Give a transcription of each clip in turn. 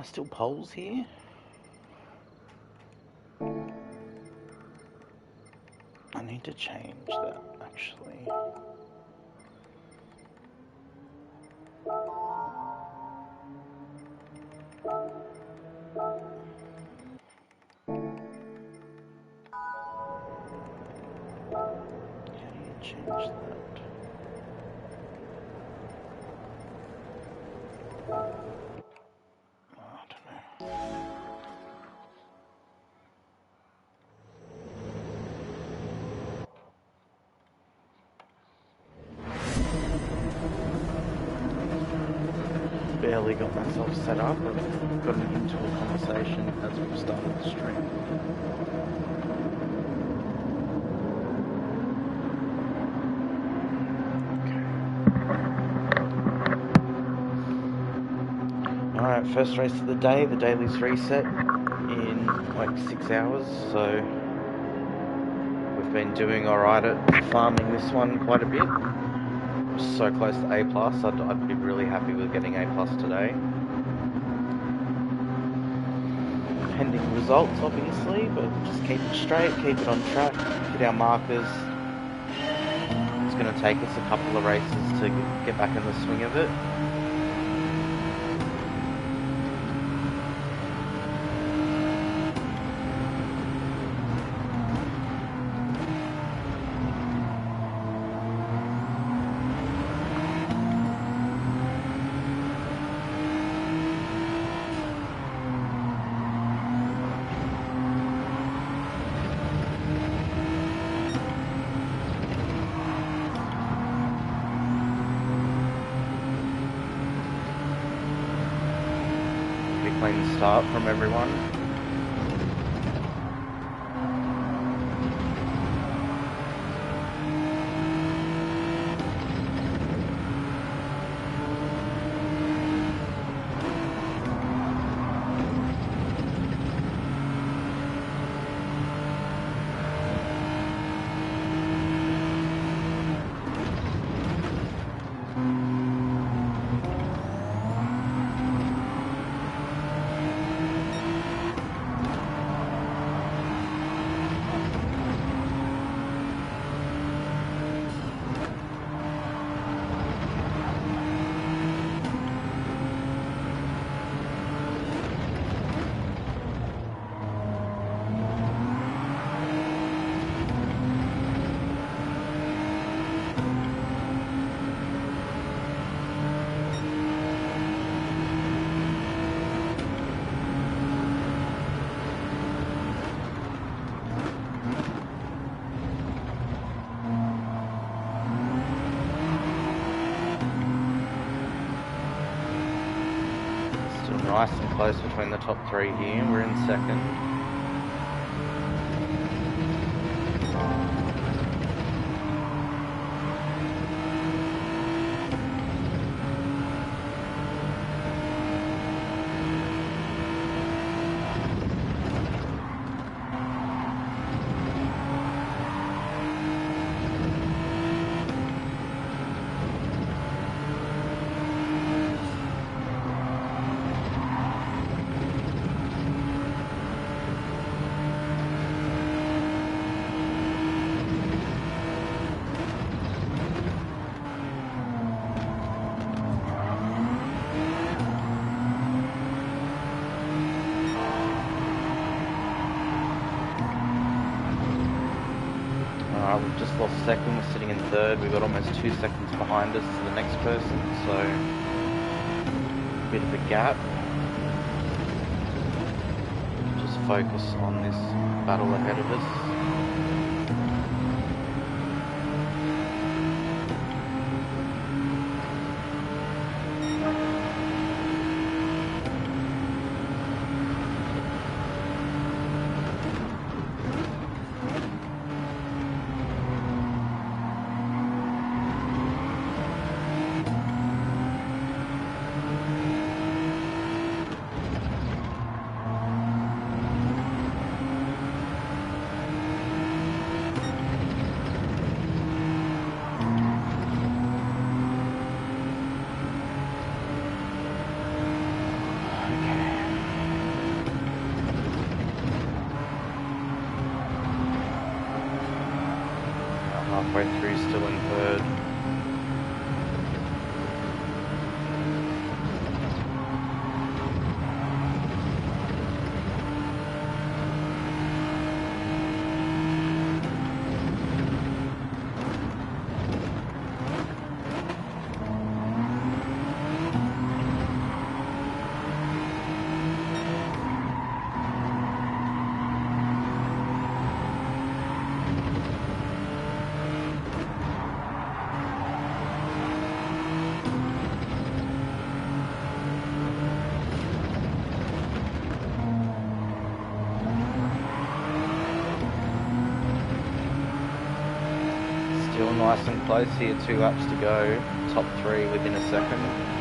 Still poles here. I need to change that, actually. How do you change that? I don't know. Barely got myself set up. I've gotten into a conversation as we've started the stream. Okay. Alright, first race of the day. The daily's reset in like 6 hours, so we've been doing alright at farming this one quite a bit. So close to A+, I'd be really happy with getting A+ today. Pending results, obviously, but just keep it straight, keep it on track, hit our markers. It's going to take us a couple of races to get back in the swing of it. Clean start from everyone. Nice and close between the top three here. We're in second. We've just lost second, we're sitting in third. We've got almost 2 seconds behind us to the next person, so a bit of a gap. Just focus on this battle ahead of us. halfway through, still in third. Still nice and close here, 2 laps to go, top 3 within a second.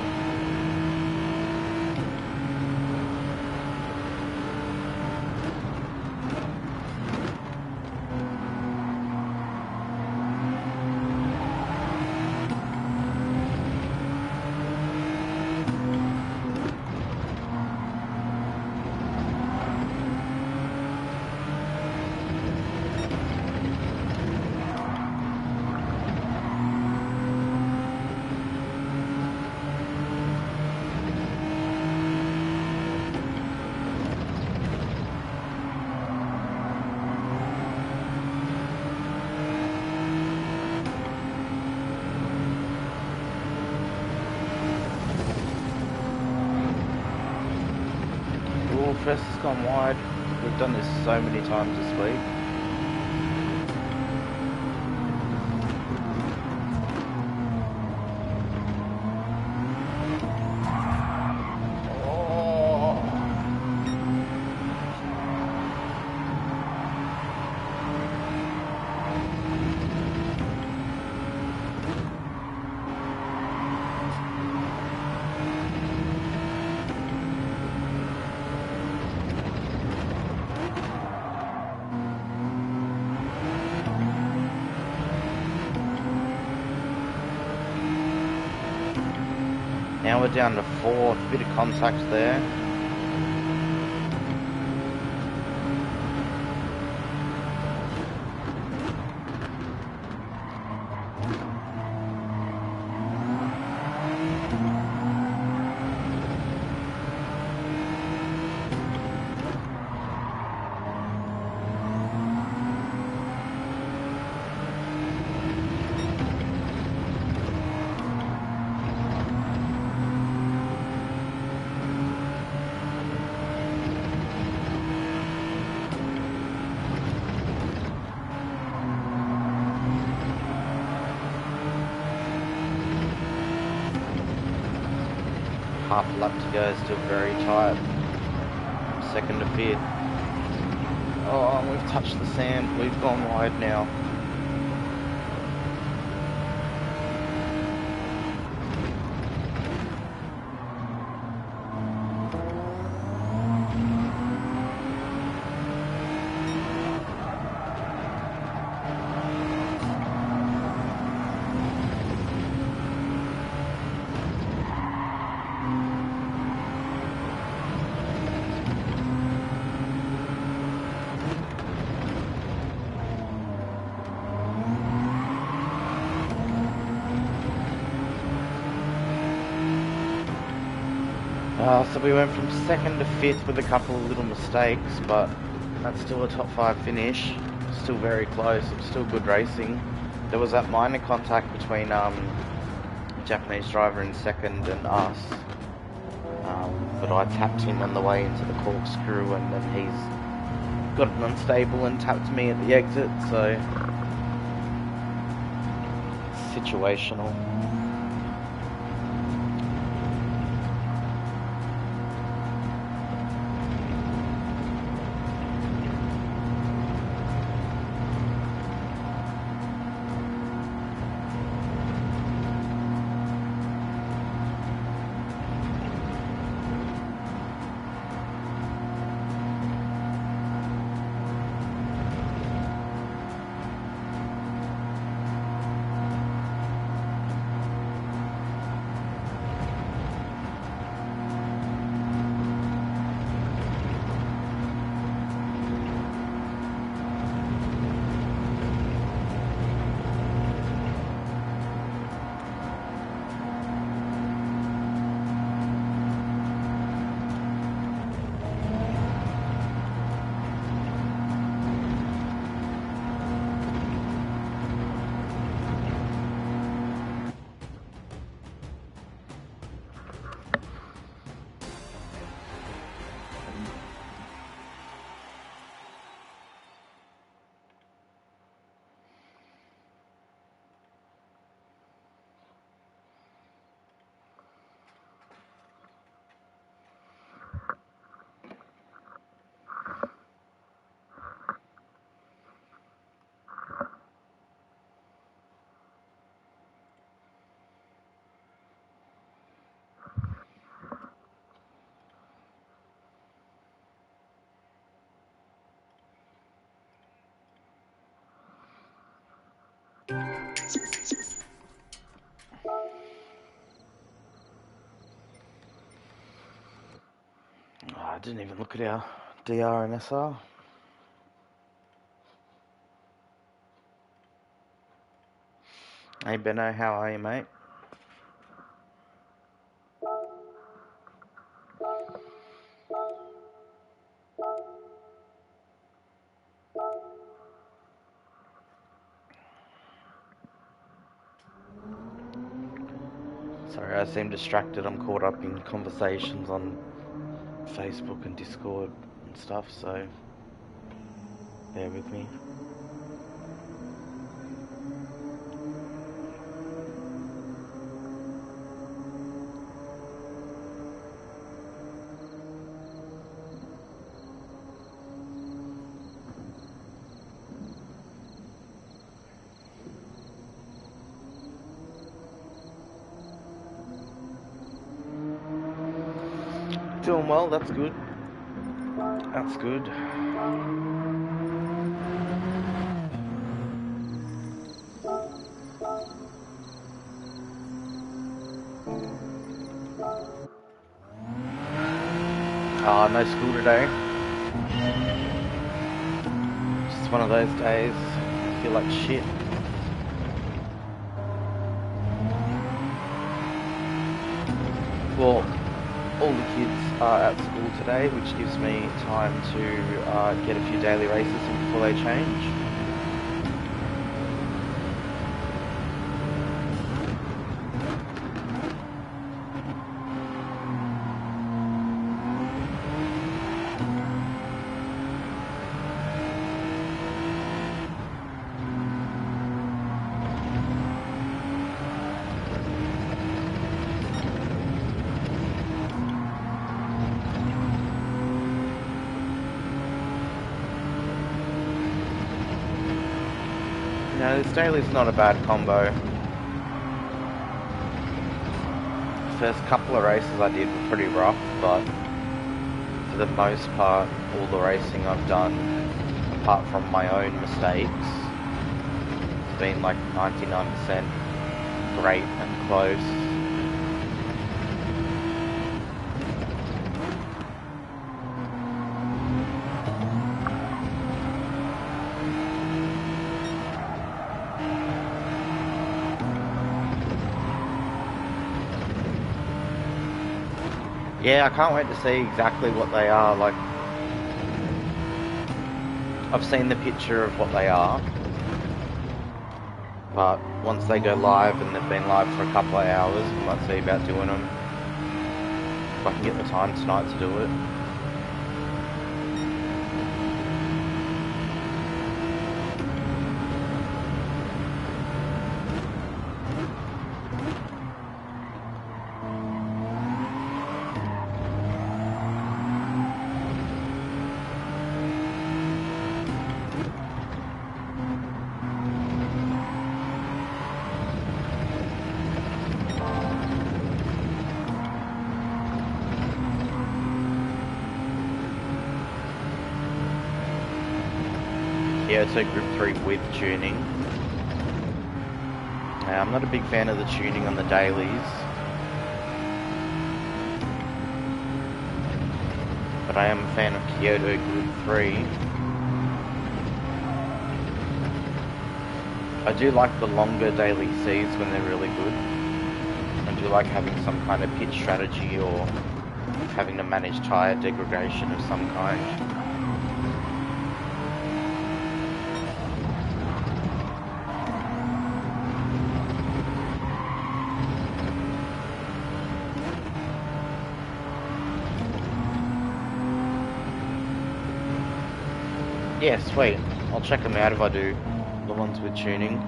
First has gone wide. We've done this so many times this week. Now we're down to 4th, bit of contact there. Half a lap to go, still very tight. 2nd to 5th. Oh, we've touched the sand, we've gone wide now. So we went from 2nd to 5th with a couple of little mistakes, but that's still a top 5 finish. Still very close, it's still good racing. There was that minor contact between Japanese driver in 2nd and us, but I tapped him on the way into the corkscrew, and then he's got it unstable and tapped me at the exit, so situational. Oh, I didn't even look at our DR and SR. Hey Benno, how are you, mate? Sorry, I seem distracted. I'm caught up in conversations on Facebook and Discord and stuff, so bear with me. Doing well, that's good. That's good. No school today. Just one of those days. I feel like shit. Well, all the kids are at school today, which gives me time to get a few daily races in before they change. No, this daily's not a bad combo. The first couple of races I did were pretty rough, but for the most part, all the racing I've done, apart from my own mistakes, has been like 99% great and close. Yeah, I can't wait to see exactly what they are. Like, I've seen the picture of what they are, but once they go live and they've been live for a couple of hours, we might see about doing them. If I can get the time tonight to do it. Kyoto Group 3 with tuning. I'm not a big fan of the tuning on the dailies, but I am a fan of Kyoto Group 3. I do like the longer daily Cs when they're really good. I do like having some kind of pitch strategy or having to manage tyre degradation of some kind. Yeah, sweet. I'll check them out if I do the ones with tuning.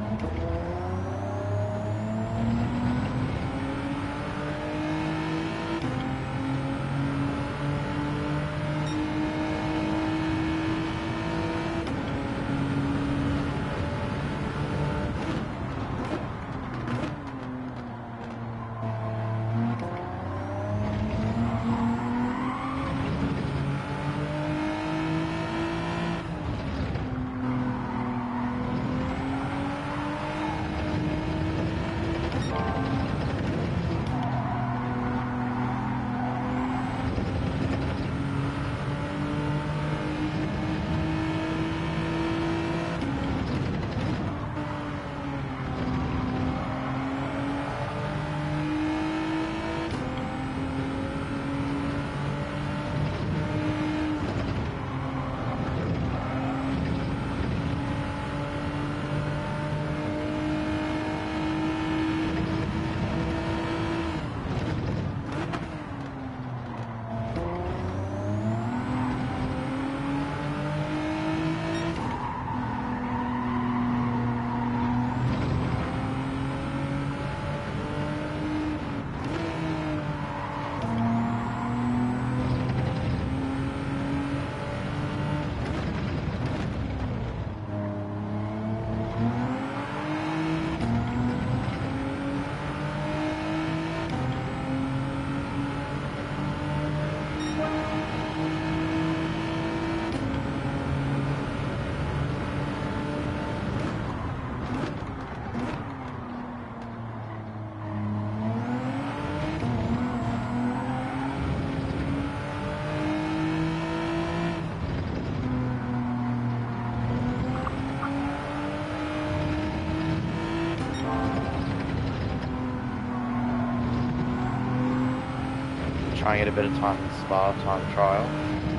try and get a better time in Spa time trial.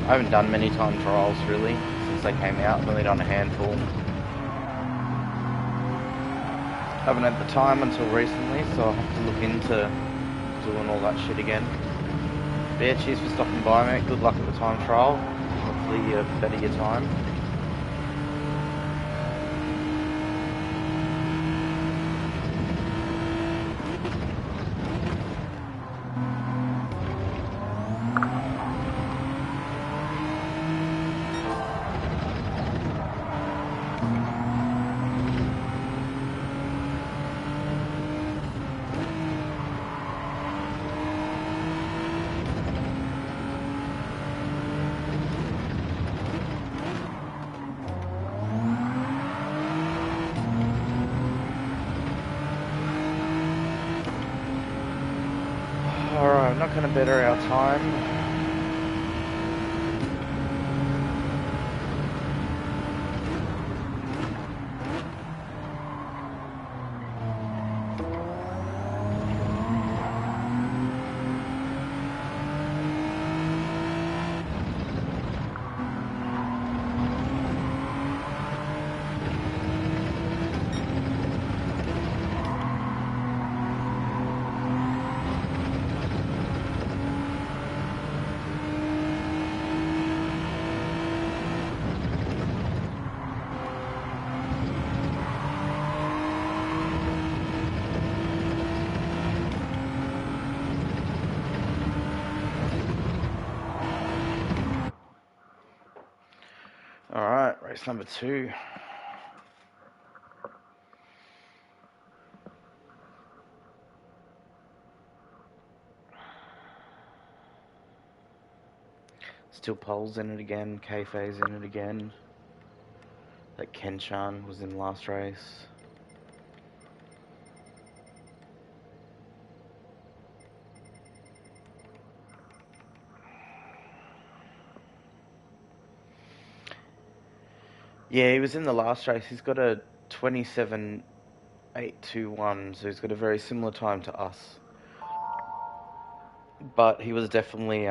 I haven't done many time trials really since they came out. I've only done a handful. Haven't had the time until recently, so I'll have to look into doing all that shit again. But yeah, cheers for stopping by, mate. Good luck at the time trial. Hopefully you better your time. Alright, I'm not going to better our time. Alright, race number 2. Still Pole's in it again, K-Fay's in it again. That Kenshan was in last race. Yeah, he was in the last race. He's got a 27.821, so he's got a very similar time to us. But he was definitely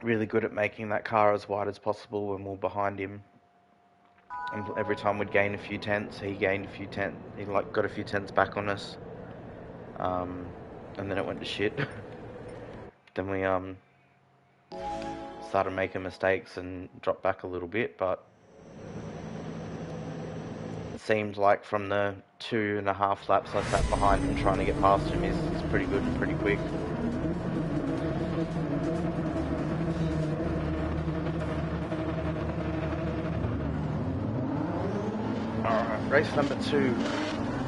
really good at making that car as wide as possible when we were behind him. And every time we'd gain a few tenths, he gained a few tenths. He got a few tenths back on us. And then it went to shit. Then we started making mistakes and dropped back a little bit, but it seemed like from the 2.5 laps I sat behind him trying to get past him, he's pretty good and pretty quick. Alright, race number 2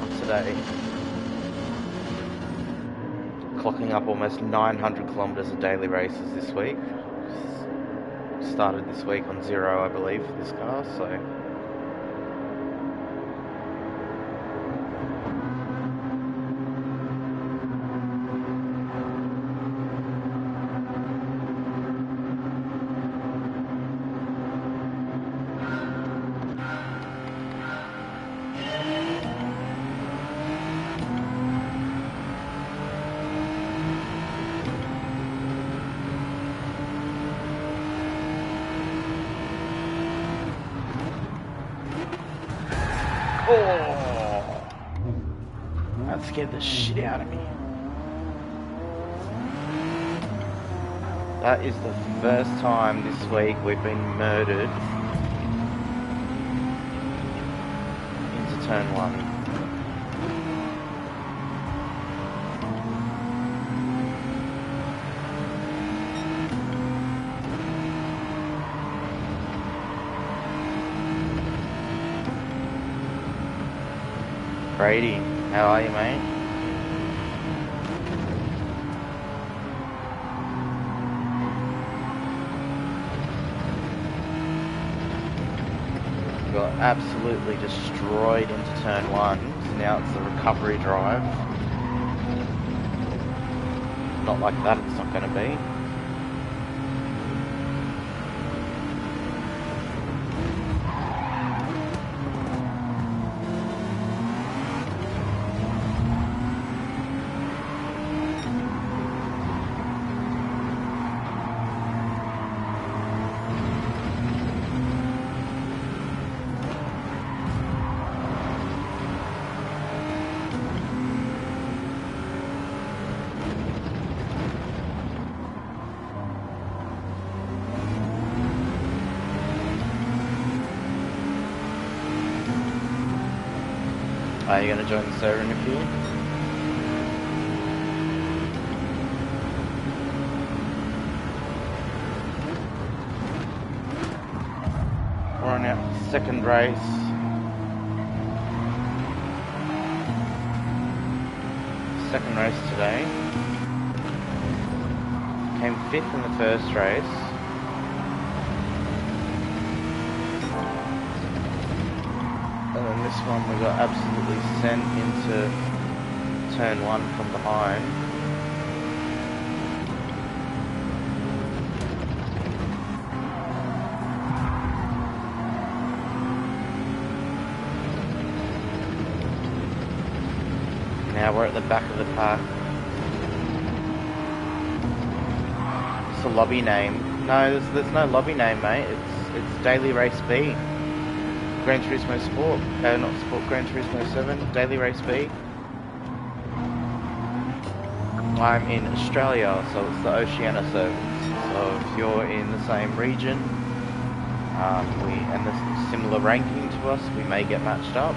of today. Clocking up almost 900 kilometres of daily races this week. Started this week on 0, I believe, for this car, so... Oh! That scared the shit out of me. That is the first time this week we've been murdered into turn 1. Brady, how are you, mate? Got absolutely destroyed into turn 1, so now it's the recovery drive. Not like that, it's not going to be. Are you going to join the server in a few? We're on our second race. Second race today. Came 5th in the first race. And then this one we got absolutely sent into turn 1 from behind. Now we're at the back of the pack. It's a lobby name. No, there's no lobby name, mate. It's Daily Race B. Gran Turismo Sport. Not Sport, Gran Turismo 7. Daily Race B. I'm in Australia, so it's the Oceania service. So if you're in the same region, and there's similar ranking to us, we may get matched up.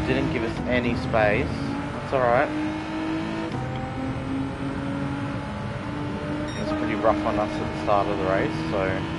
Didn't give us any space. That's alright. It was pretty rough on us at the start of the race, so...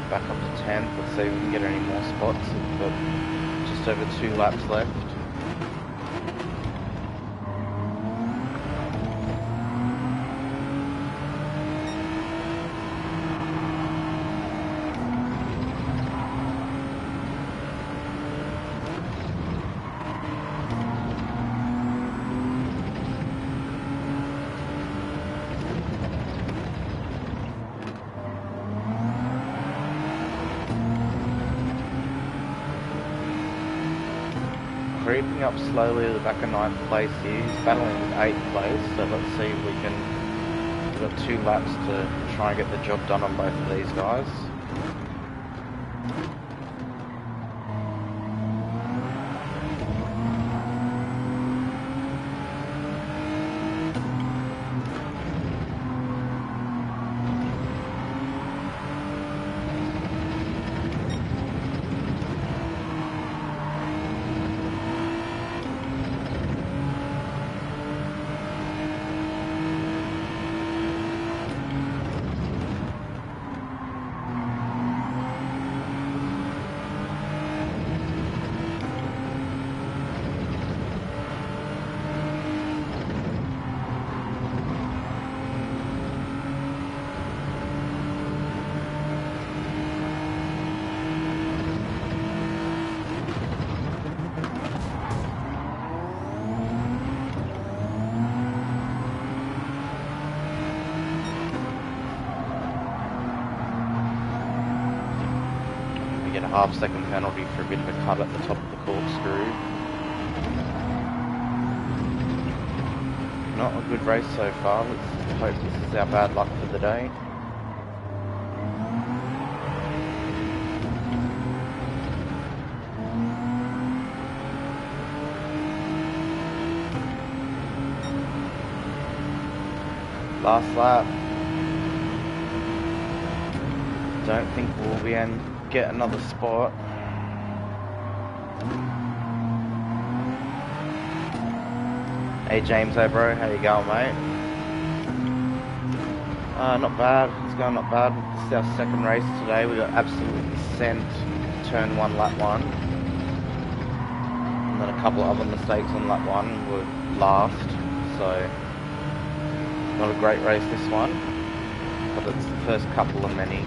Back up to 10th. Let's see if we can get any more spots. We've got just over 2 laps left. Creeping up slowly to the back of 9th place here. He's battling with 8th place, so let's see if we can... We've got 2 laps to try and get the job done on both of these guys. Get a half-second penalty for a bit of a cut at the top of the corkscrew. Not a good race so far. Let's hope this is our bad luck for the day. Last lap. Don't think we'll be able to get another spot. Hey James, hey bro, how you going, mate? Not bad. It's going not bad. This is our second race today. We got absolutely sent turn 1, lap 1. and a couple of other mistakes on lap 1 were last, so not a great race this one, but it's the first couple of many.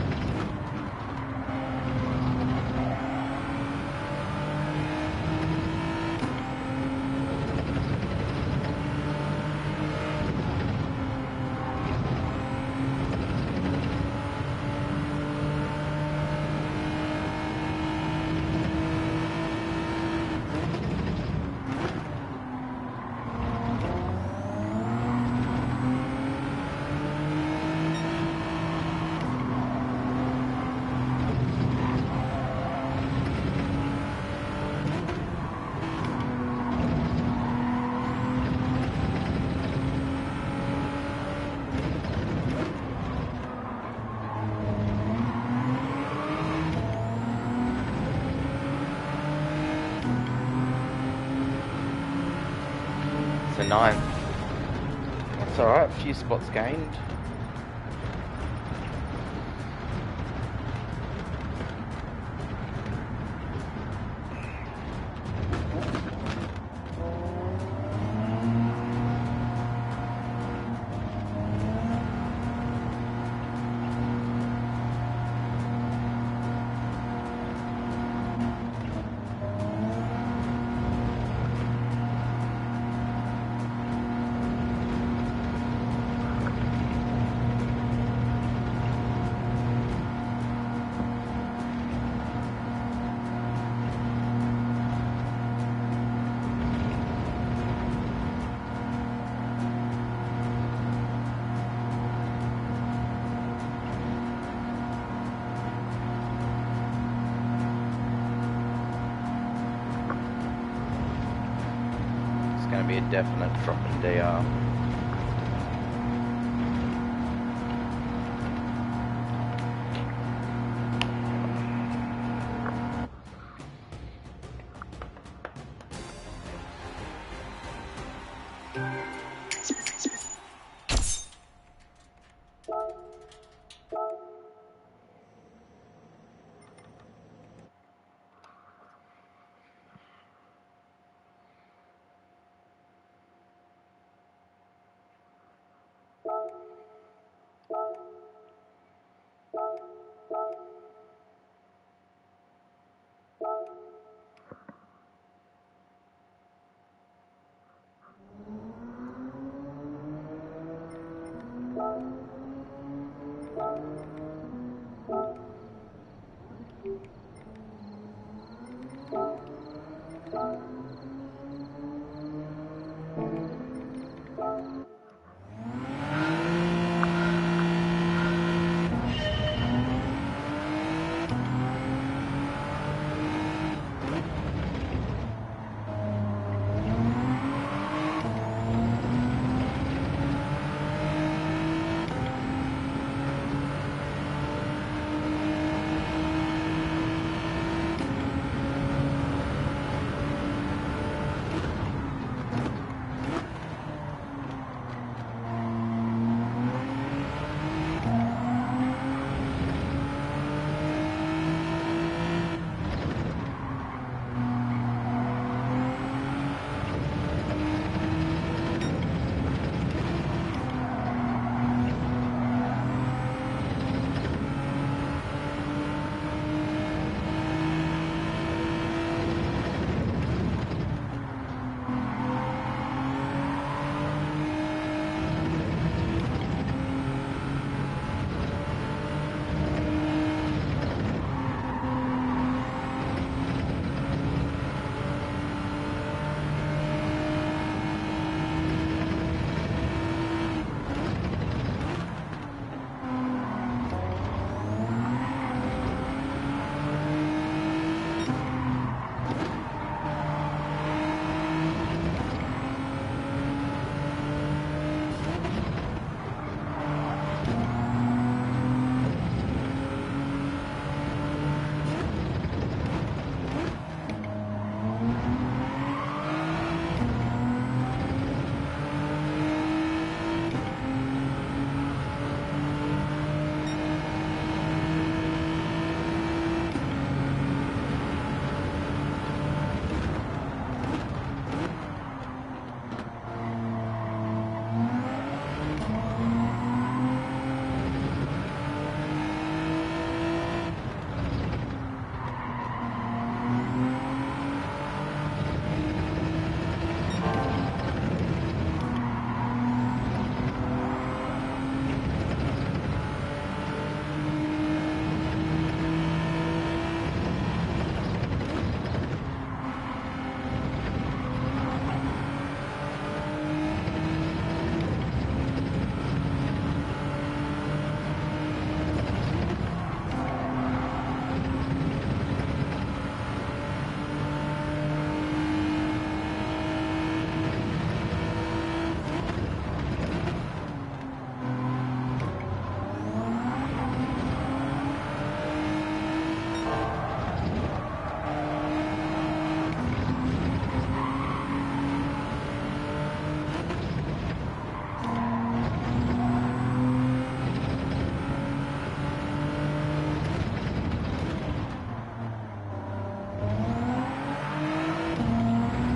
So 9th. That's alright, a few spots gained. Going to be a definite drop in DR.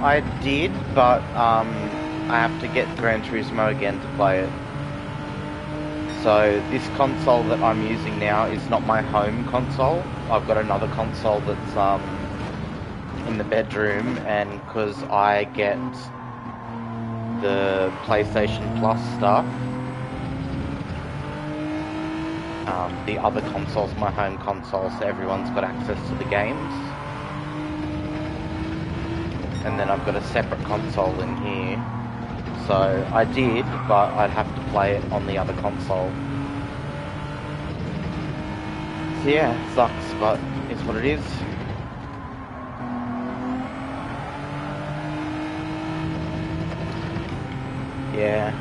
I did, but I have to get Gran Turismo again to play it. So this console that I'm using now is not my home console. I've got another console that's in the bedroom, and because I get the PlayStation Plus stuff, the other console's my home console, so everyone's got access to the games. And then I've got a separate console in here. So I did, but I'd have to play it on the other console. So yeah, it sucks, but it's what it is. Yeah.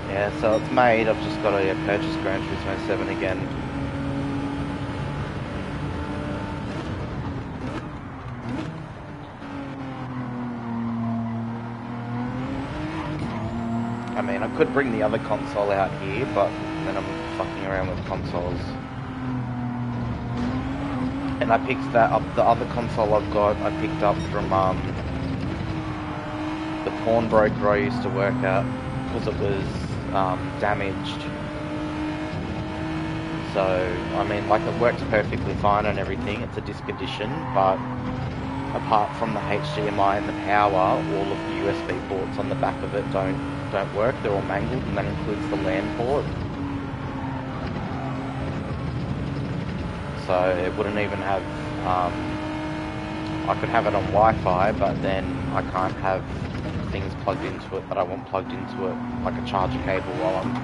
Yeah, so it's made. I've just got to purchase Gran Turismo 7 again. I mean, I could bring the other console out here, but then I'm fucking around with consoles. And I picked that up, the other console I've got, I picked up from the pawnbroker I used to work at, because it was damaged. So, I mean, like, it works perfectly fine and everything, it's a disc edition, but apart from the HDMI and the power, all of the USB ports on the back of it don't work, they're all mangled, and that includes the LAN port. So it wouldn't even have, I could have it on Wi-Fi, but then I can't have things plugged into it that I want plugged into it, like a charger cable while I'm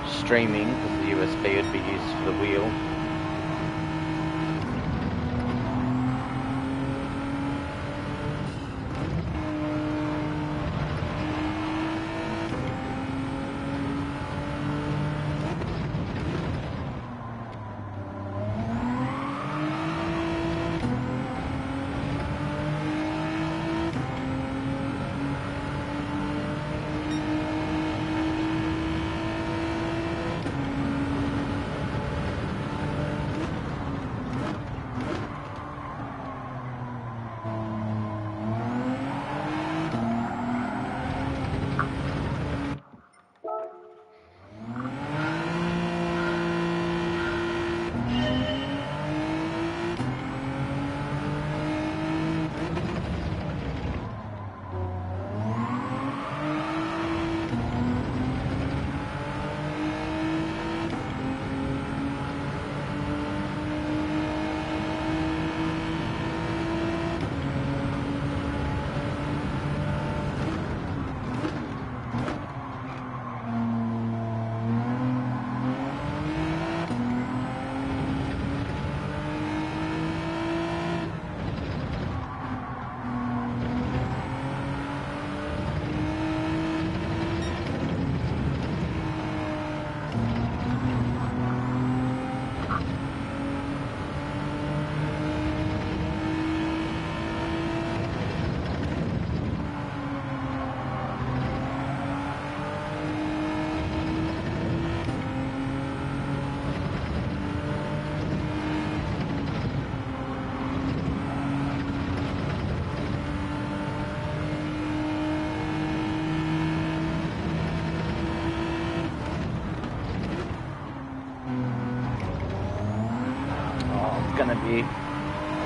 streaming, because the USB would be used for the wheel.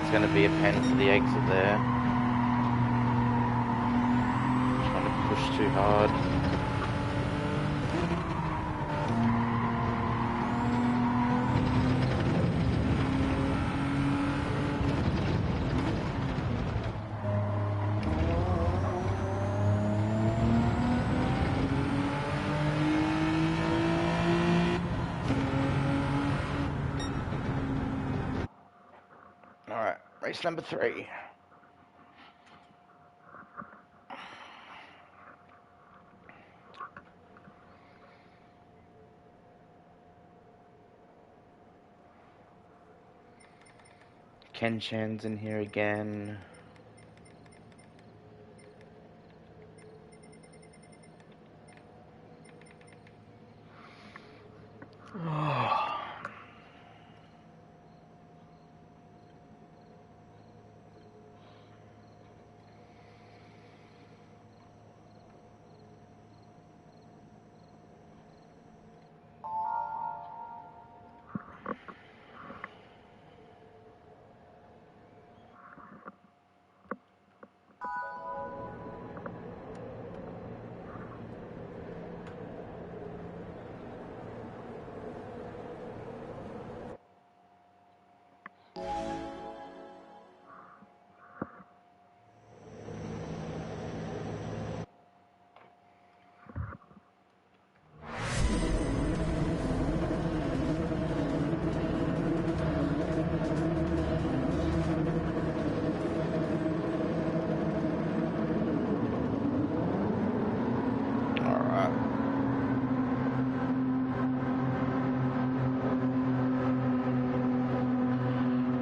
It's gonna be a pen for the exit there. Trying to push too hard. Race number 3. Ken Chan's in here again.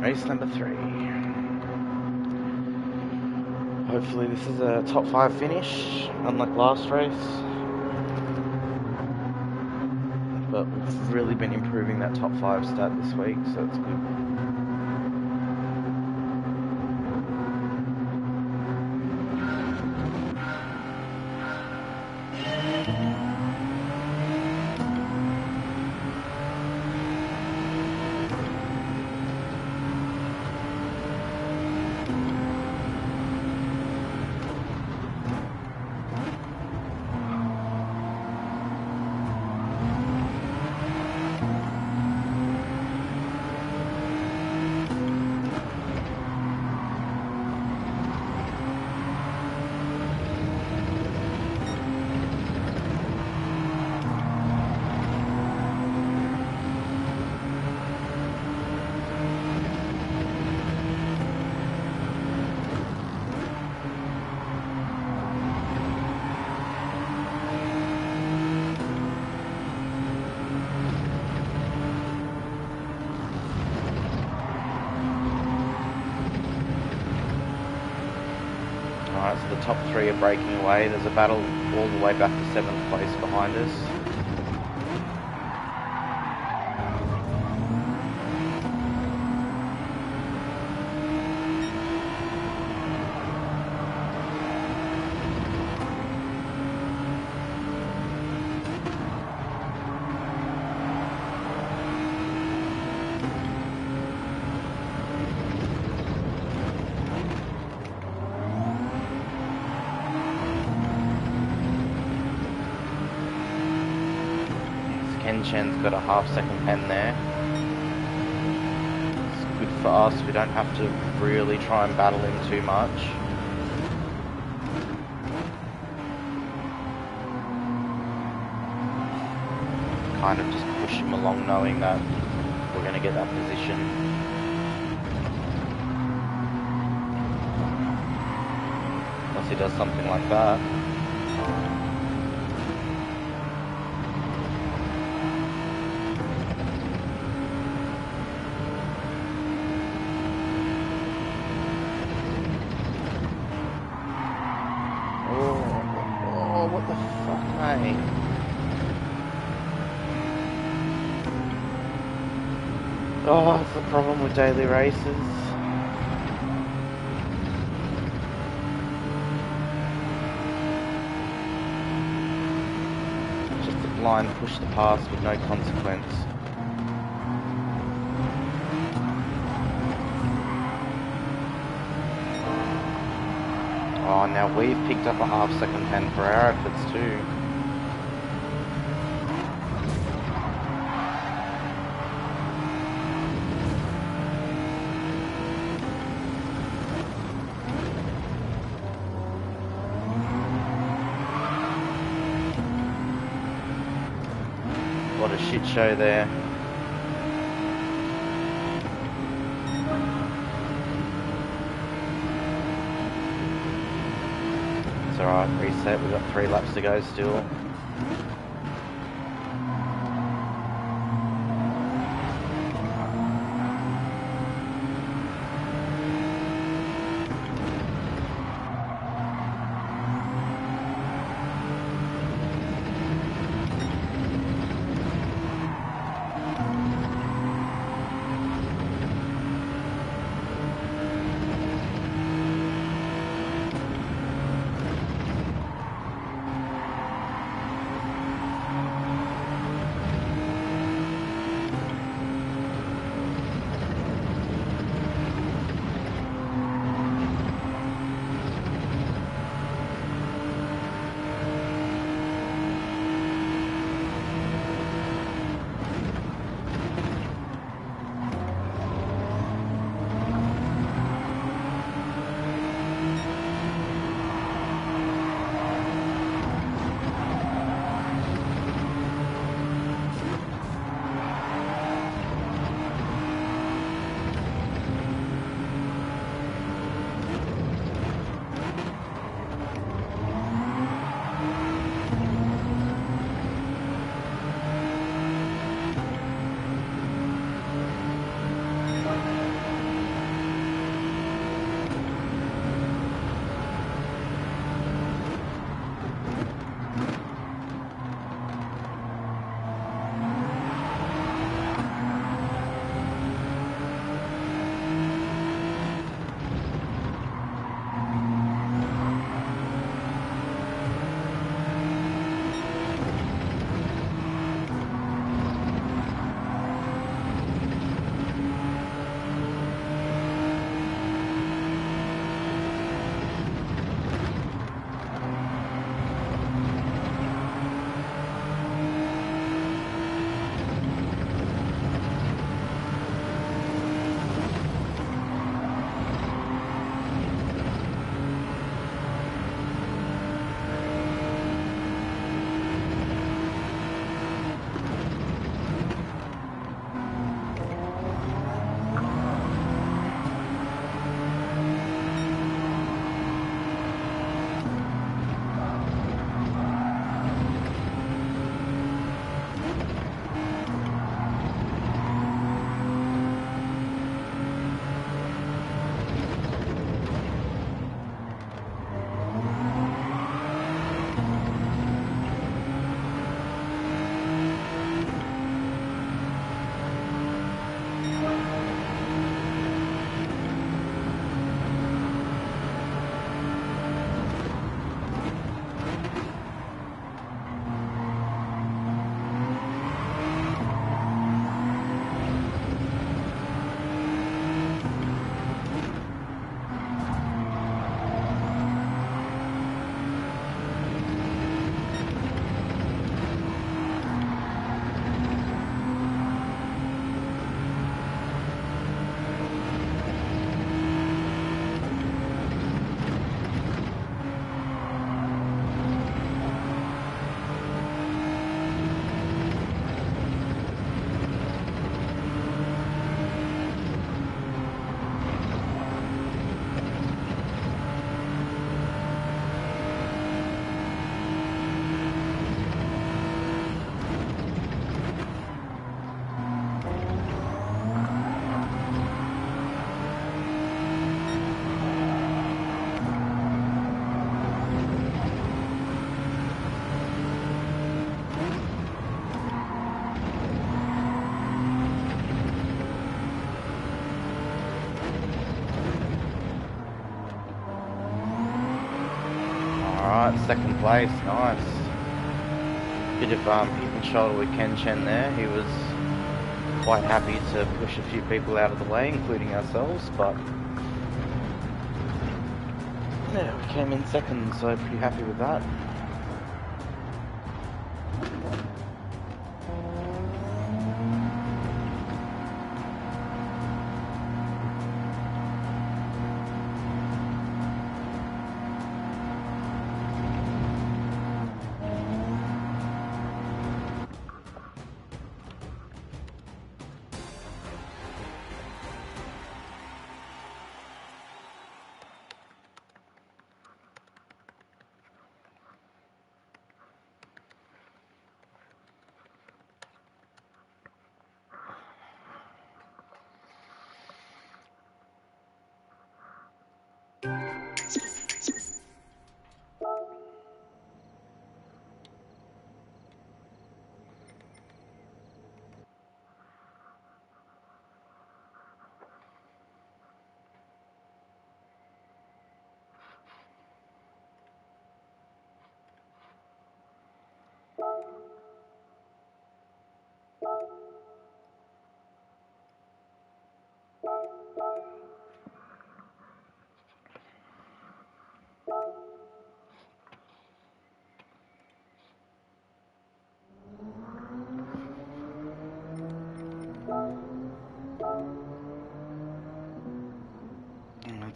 Race number 3. Hopefully this is a top 5 finish, unlike last race. But we've really been improving that top 5 stat this week, so it's good. Alright, so the top 3 are breaking away. There's a battle all the way back to 7th place behind us. Ken Chen's got a half-second pen there. It's good for us. We don't have to really try and battle him too much. Kind of just push him along knowing that we're going to get that position. Unless he does something like that. What the fuck, mate? Oh, that's the problem with daily races. Just a blind push the pass with no consequence. Oh, now we've picked up a half-second pen for our efforts too. What a shit show there. alright, reset, we've got 3 laps to go still. Alright, second place, nice. Bit of hit and shoulder with Ken Chen there. He was quite happy to push a few people out of the way, including ourselves, but yeah, we came in second, so pretty happy with that.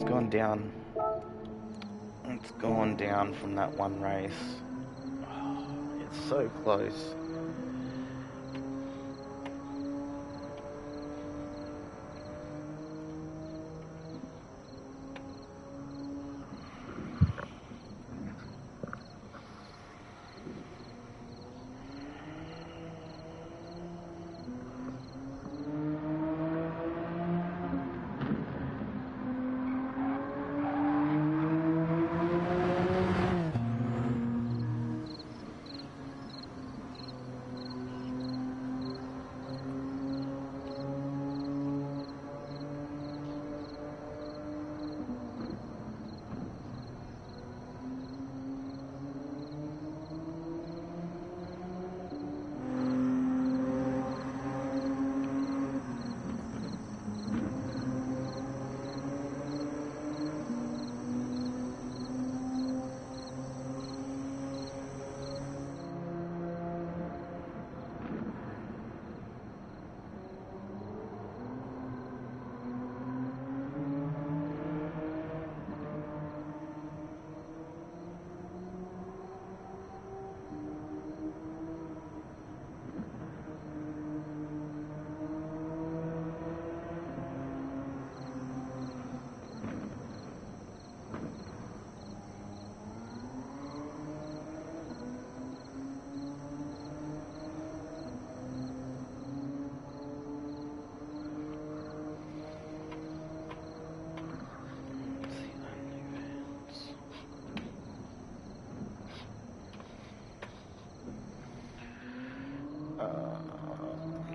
gone down. It's gone down from that one race. Oh, it's so close.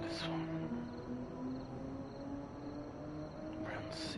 This one. Round 6.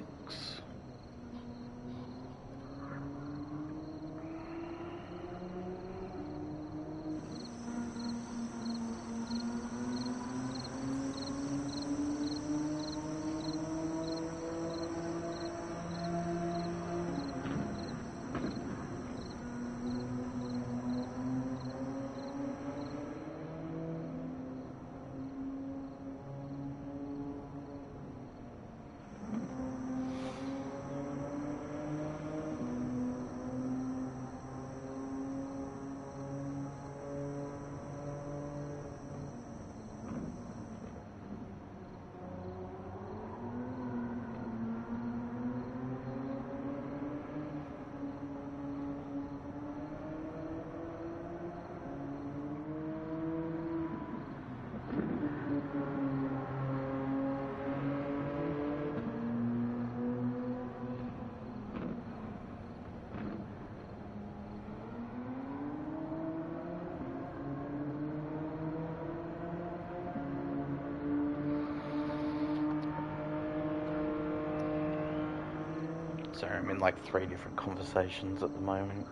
Sorry, I'm in like 3 different conversations at the moment.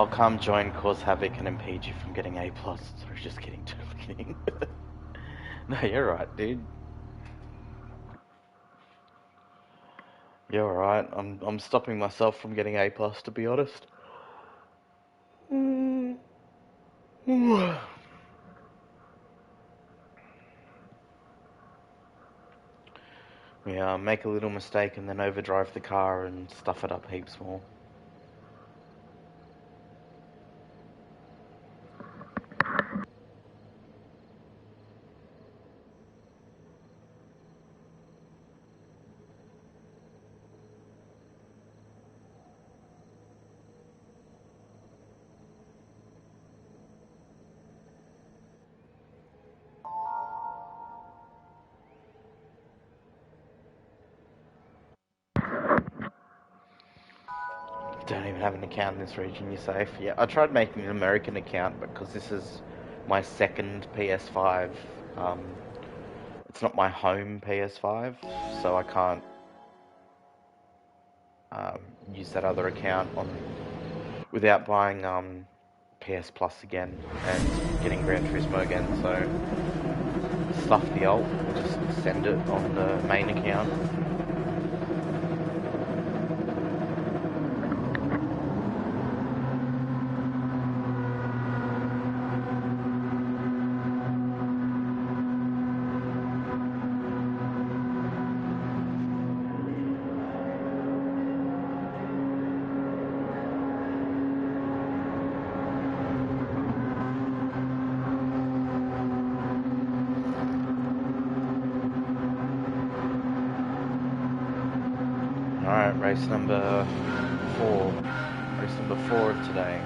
I'll come join, cause havoc, and impede you from getting A+. Sorry, just kidding, totally kidding. No, you're right, dude. You're alright. I'm stopping myself from getting A+, to be honest. Yeah, make a little mistake and then overdrive the car and stuff it up heaps more. Don't even have an account in this region, you're safe. Yeah, I tried making an American account, but because this is my second PS5, it's not my home PS5, so I can't use that other account without buying PS Plus again and getting Gran Turismo again. So stuff the alt, just send it on the main account. Alright, race number 4. Race number 4 of today.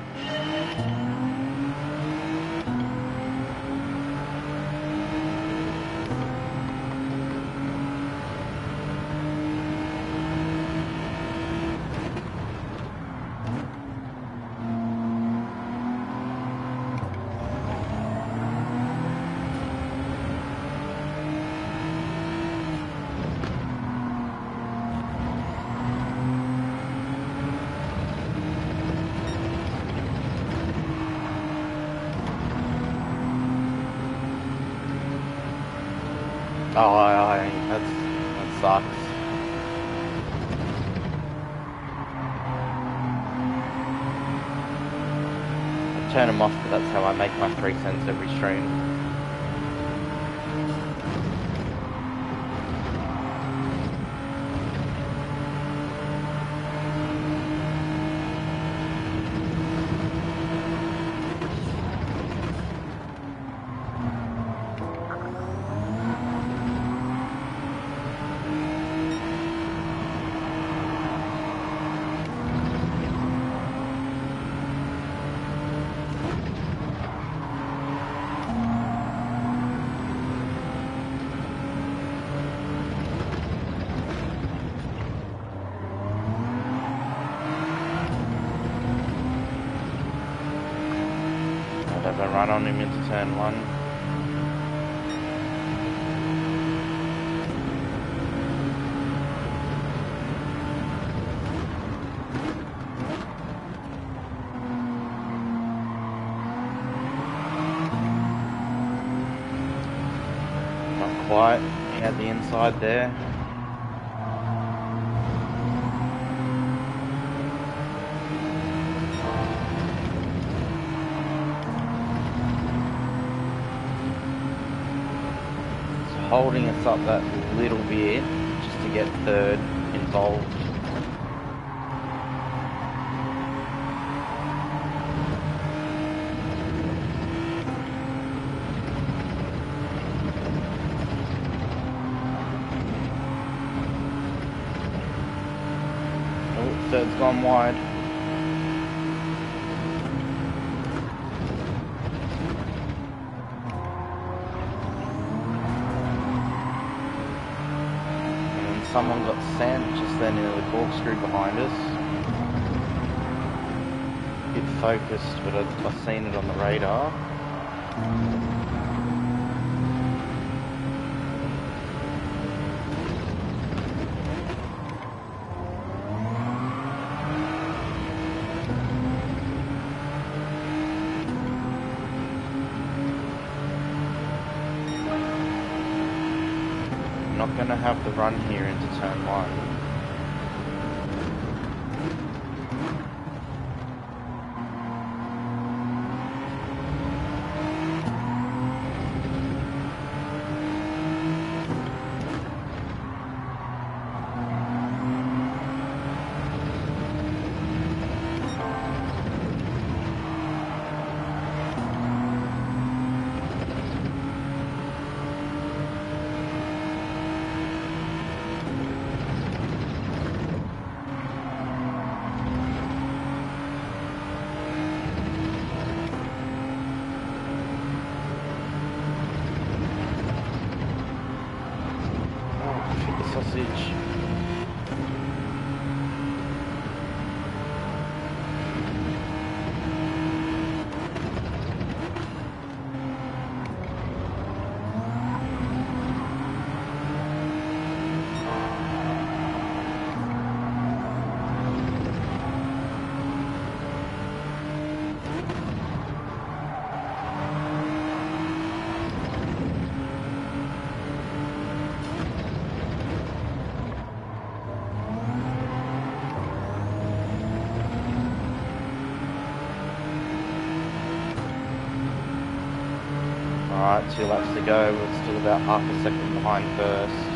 Oh, that sucks. I turn them off, but that's how I make my 3 cents every stream. I've been right on him into turn 1. Not quite. He had the inside there. Holding us up that little bit just to get third involved. Oh, third's gone wide. Someone got sent just then into the corkscrew behind us. Bit focused, but I've seen it on the radar. Not going to have the run here into turn 1. Sausage. Alright, 2 laps to go. We're still about half a second behind first.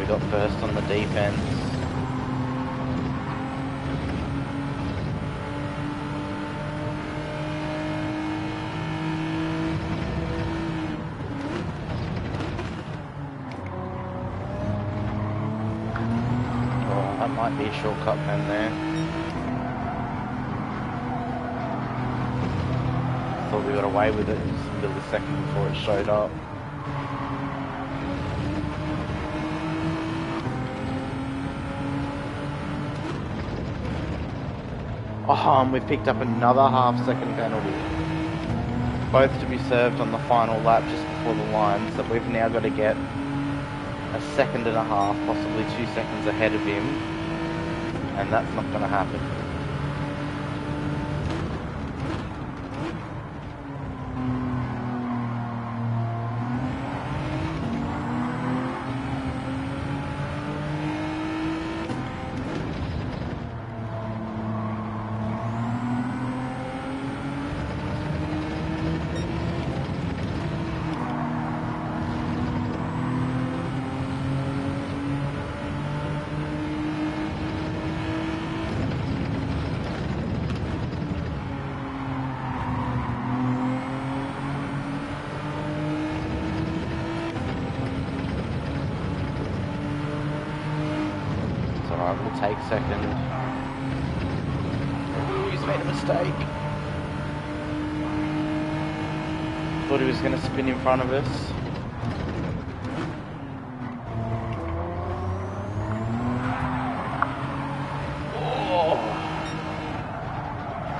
Got first on the defense. Oh, that might be a shortcut pen there. Thought we got away with it just until the second before it showed up. Oh, and we've picked up another half-second penalty. Both to be served on the final lap just before the line, so we've now got to get a second and a half, possibly 2 seconds ahead of him, and that's not going to happen. Alright, we'll take second. Ooh, he's made a mistake. Thought he was going to spin in front of us. Oh!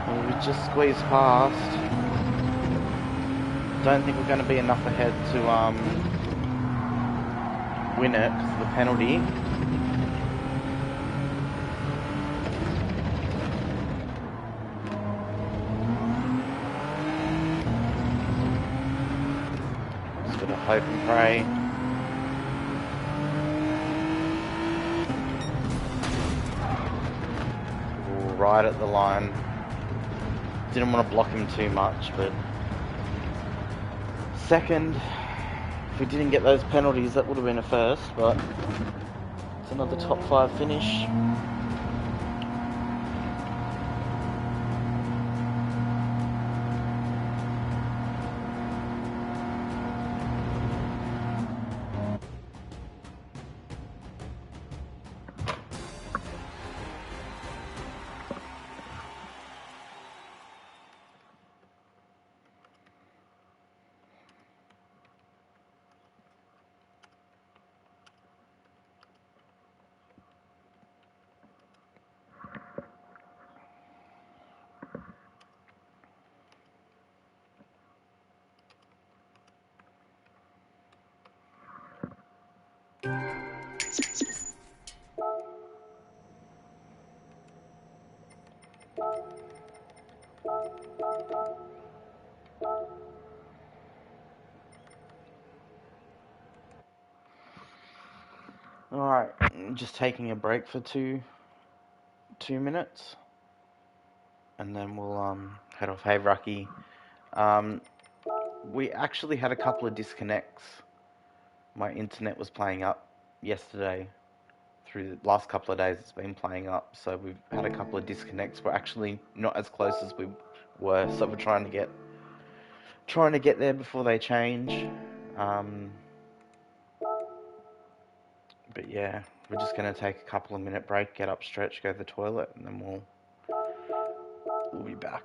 Well, we just squeezed past. Don't think we're going to be enough ahead to win it because of the penalty. Hope and pray. Right at the line. Didn't want to block him too much, but second, if we didn't get those penalties, that would have been a first, but it's another top 5 finish. Alright, just taking a break for two minutes, and then we'll head off. Hey Rucky, we actually had a couple of disconnects. My internet was playing up yesterday. Through the last couple of days, it's been playing up, so we've had a couple of disconnects. We're actually not as close as we were, so we're trying to get there before they change. But yeah, we're just gonna take a couple of minute break, get up, stretch, go to the toilet, and then we'll be back.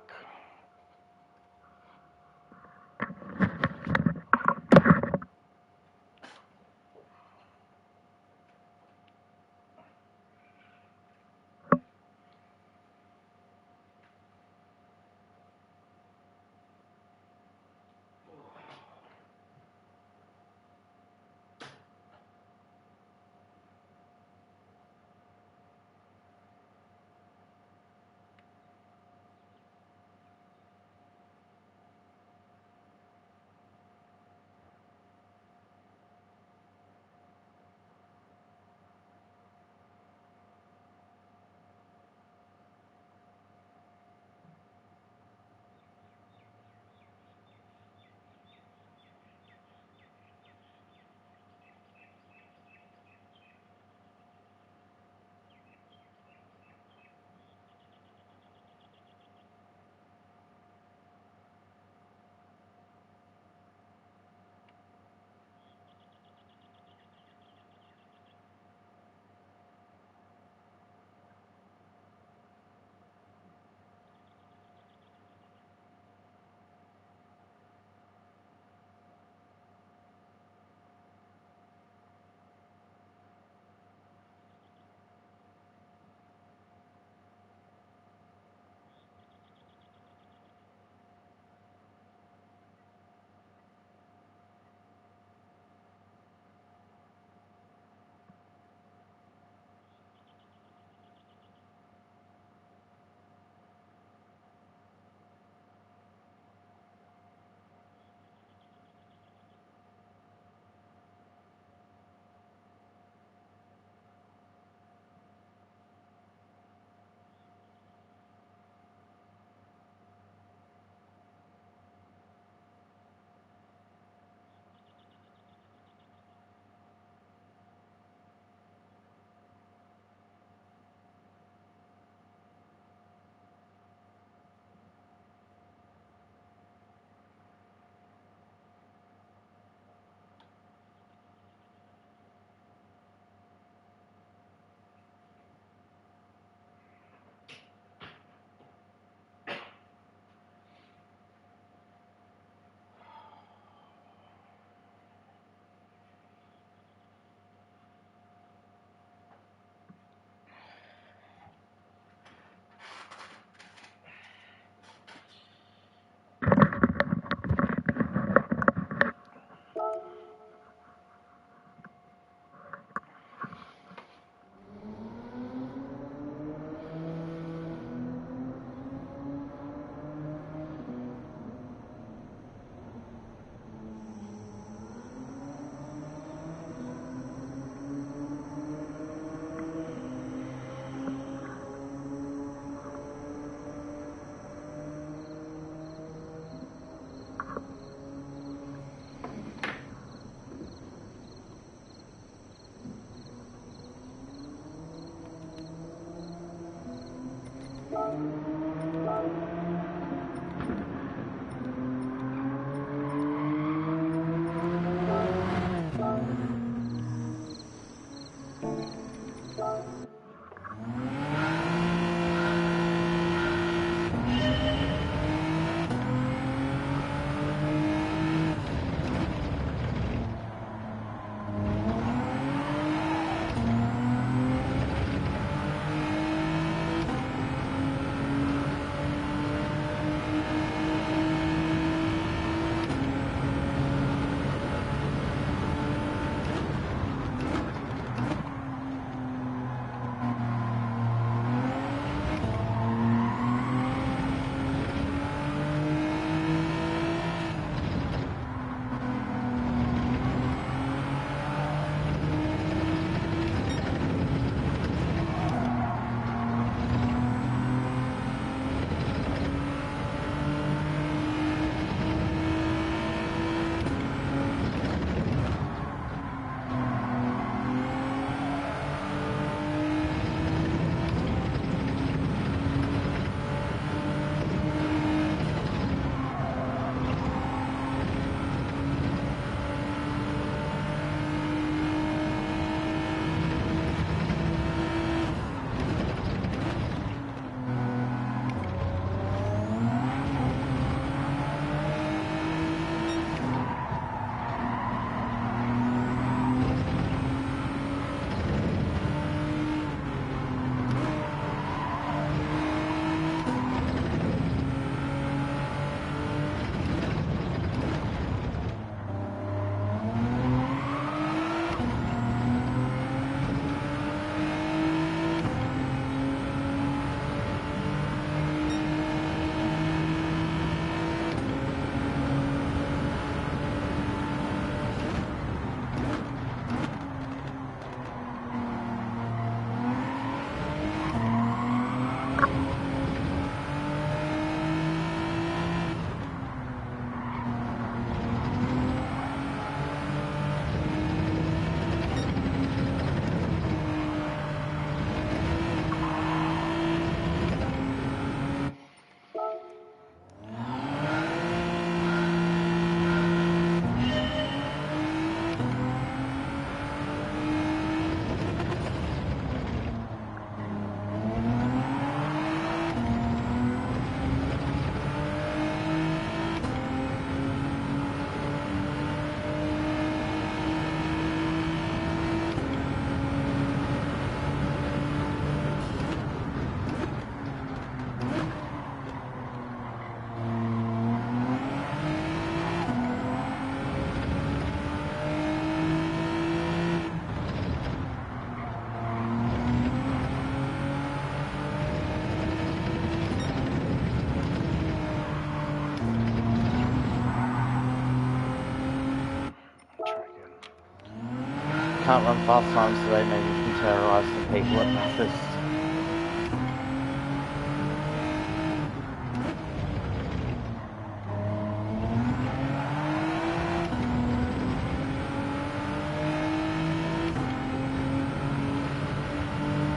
can't run fast times today, maybe we can terrorise some people at Bathurst.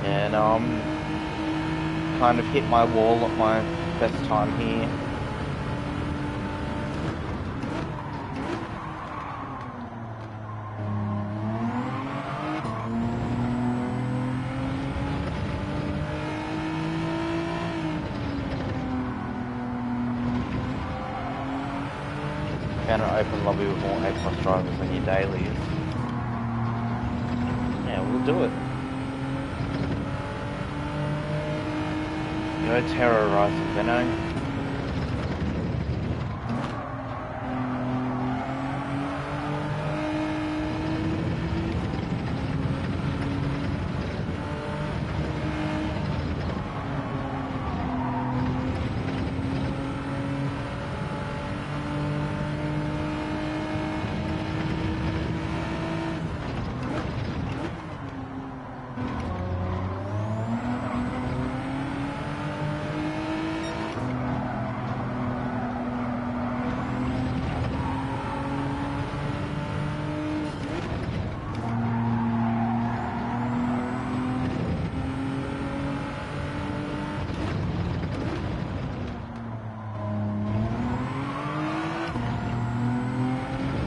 Yeah, no, I'm kind of hit my wall at my best time here. Found an open lobby with more A+ drivers than your dailies. Yeah, we'll do it. Go terrorise them, Benno.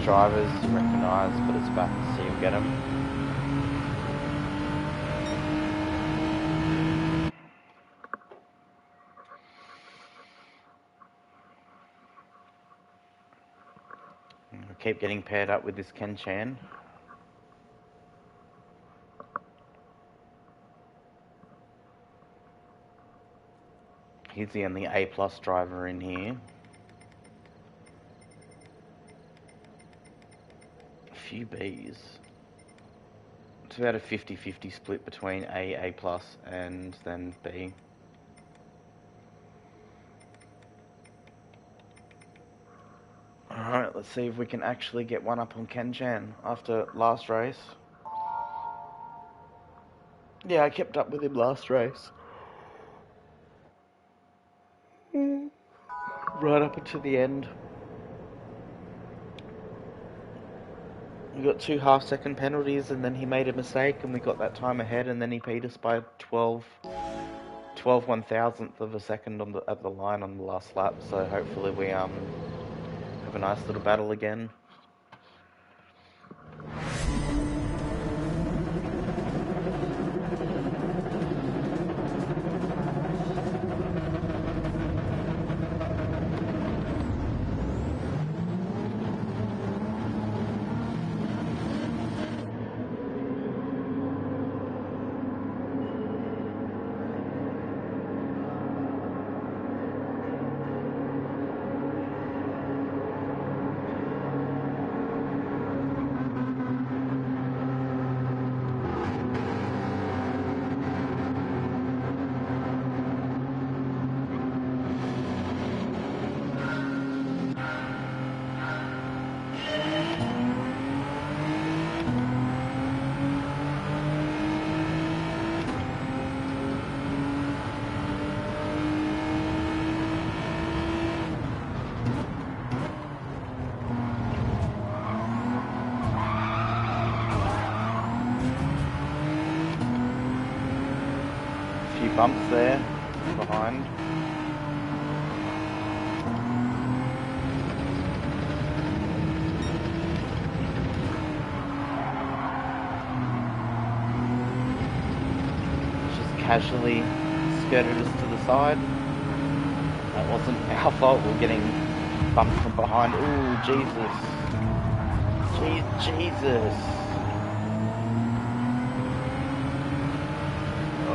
Drivers recognise, but it's back, so you'll get them. I keep getting paired up with this Ken Chan. He's the only A+ driver in here. A few Bs. It's about a 50-50 split between A+, and then B. Alright, let's see if we can actually get one up on Ken Chan after last race. Yeah, I kept up with him last race. Right up until the end. We got 2 half-second penalties, and then he made a mistake, and we got that time ahead, and then he beat us by 12 1,000th of a second at the line on the last lap. So hopefully we have a nice little battle again. Bumps there behind. Just casually skirted us to the side. That wasn't our fault. We're getting bumped from behind. Ooh, Jesus. Jesus.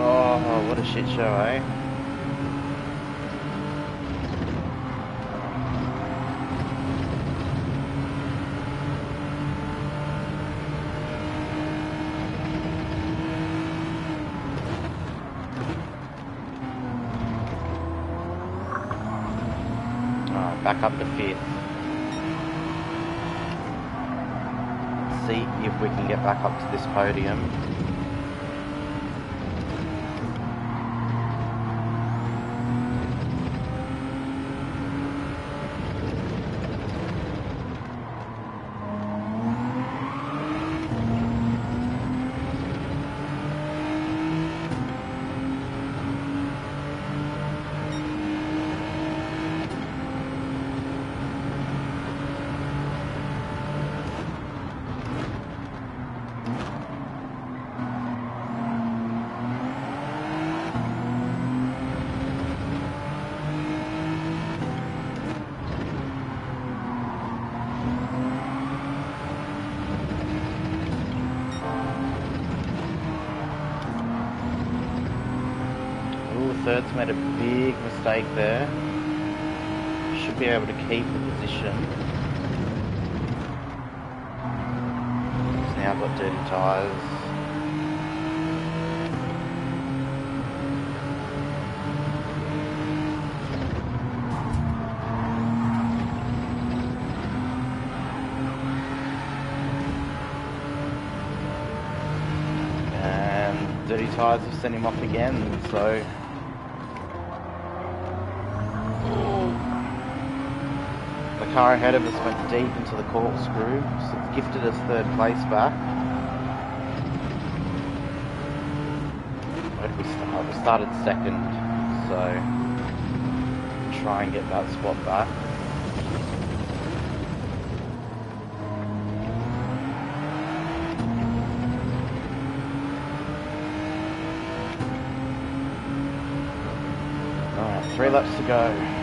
Oh, what a shit show, eh? Alright, back up to 5th. See? if we can get back up to this podium. Third's made a big mistake there. Should be able to keep the position. He's now got dirty tyres. And dirty tyres have sent him off again, so the car ahead of us went deep into the corkscrew, so it's gifted us third place back. Where did we start? We started second, so try and get that spot back. Alright, 3 laps to go.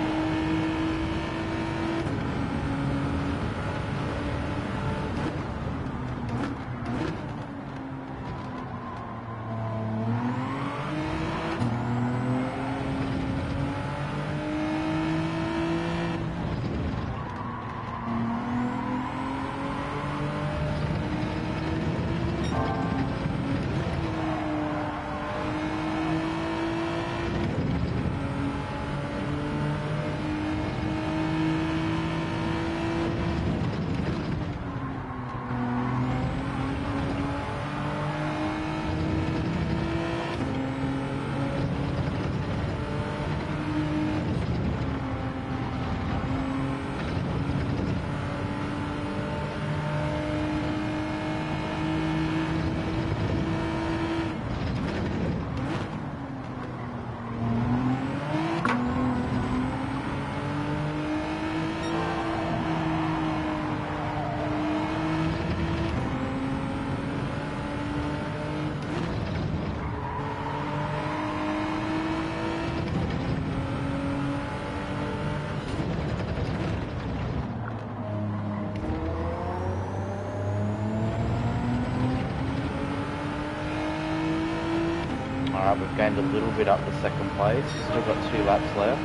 Alright, we've gained a little bit up to second place. Still got 2 laps left.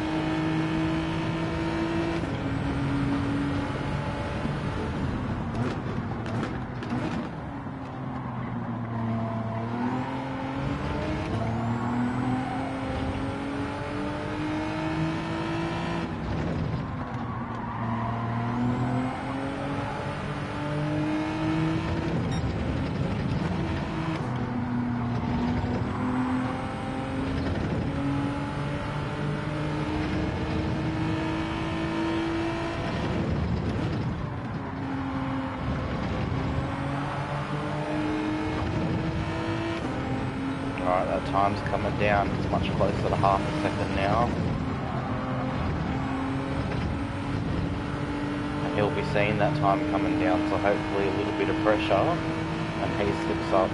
Alright, that time's coming down. It's much closer to half a second now. And he'll be seeing that time coming down, so hopefully a little bit of pressure and he slips up.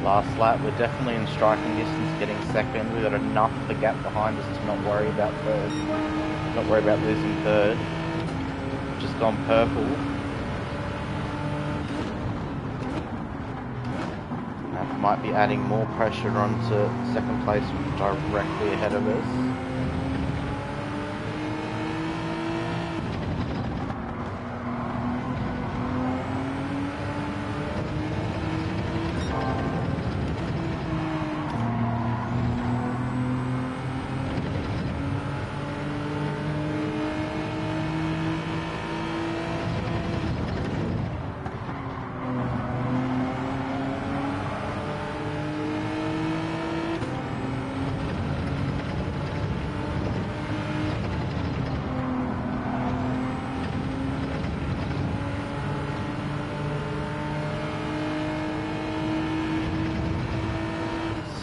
Last lap, we're definitely in striking distance, getting second. We've got enough of the gap behind us to not worry about third, not worry about losing third. Just gone purple. might be adding more pressure onto second place directly ahead of us.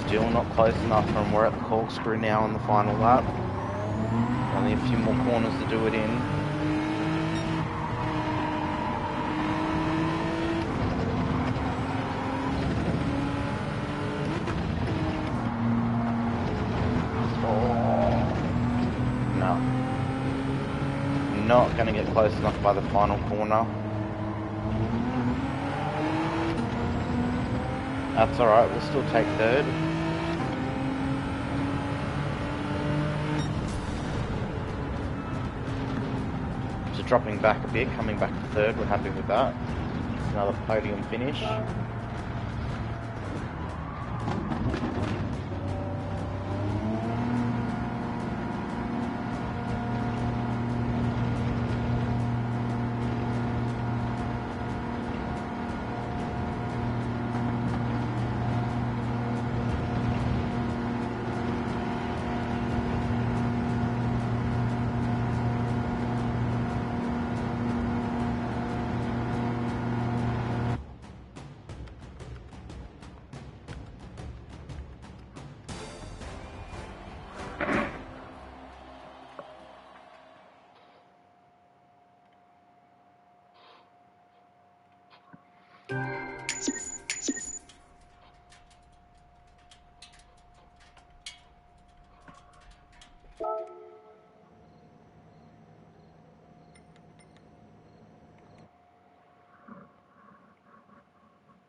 Still not close enough, and we're at the corkscrew now on the final lap. Only a few more corners to do it in. Oh, no. Not going to get close enough by the final corner. That's alright, we'll still take third. Dropping back a bit, coming back to third, we're happy with that. It's another podium finish.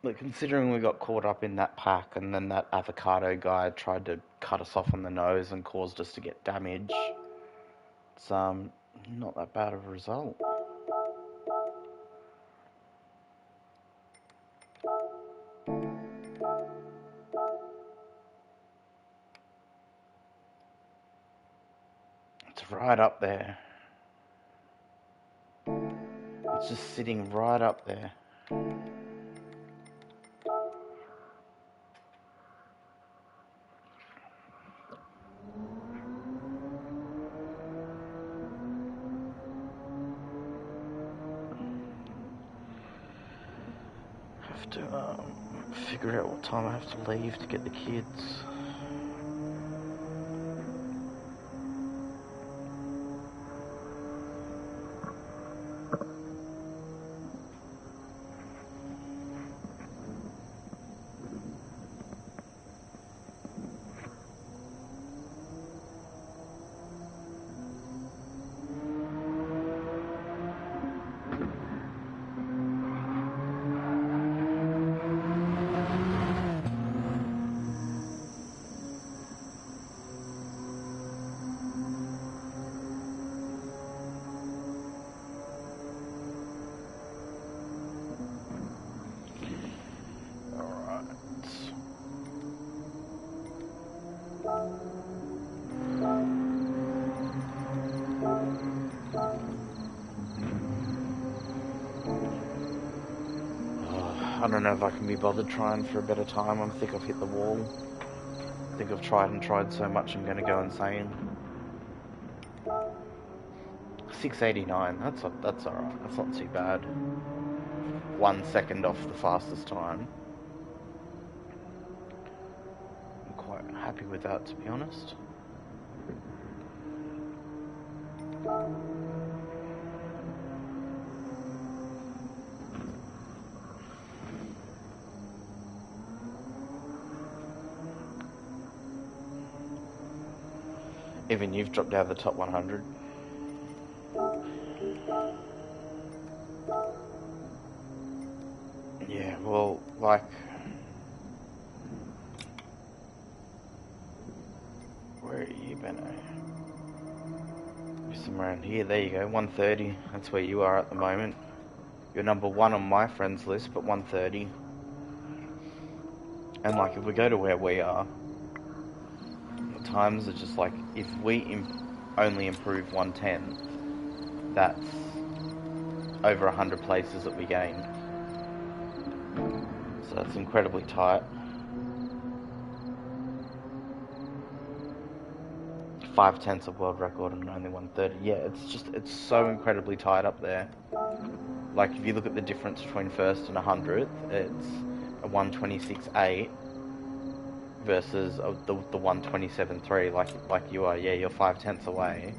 But considering we got caught up in that pack and then that avocado guy tried to cut us off on the nose and caused us to get damage, it's not that bad of a result. It's right up there. It's just sitting right up there. Have to figure out what time I have to leave to get the kids. I don't know if I can be bothered trying for a better time. I think I've hit the wall. I think I've tried and tried so much I'm going to go insane. 689, that's alright. That's not too bad. 1 second off the fastest time. I'm quite happy with that, to be honest. Even you've dropped out of the top 100. Yeah, well, like, Where are you, Benno? You're somewhere around here. There you go, 130. That's where you are at the moment. You're number 1 on my friends list, but 130. And like, if we go to where we are, the times are just like, if we only improve 110, that's over 100 places that we gain. So it's incredibly tight. 5/10 of world record and only 130. Yeah, it's so incredibly tight up there. Like, if you look at the difference between first and 100th, it's a 126.8 versus the 127.3. Like you are. Yeah, you're 5/10 away.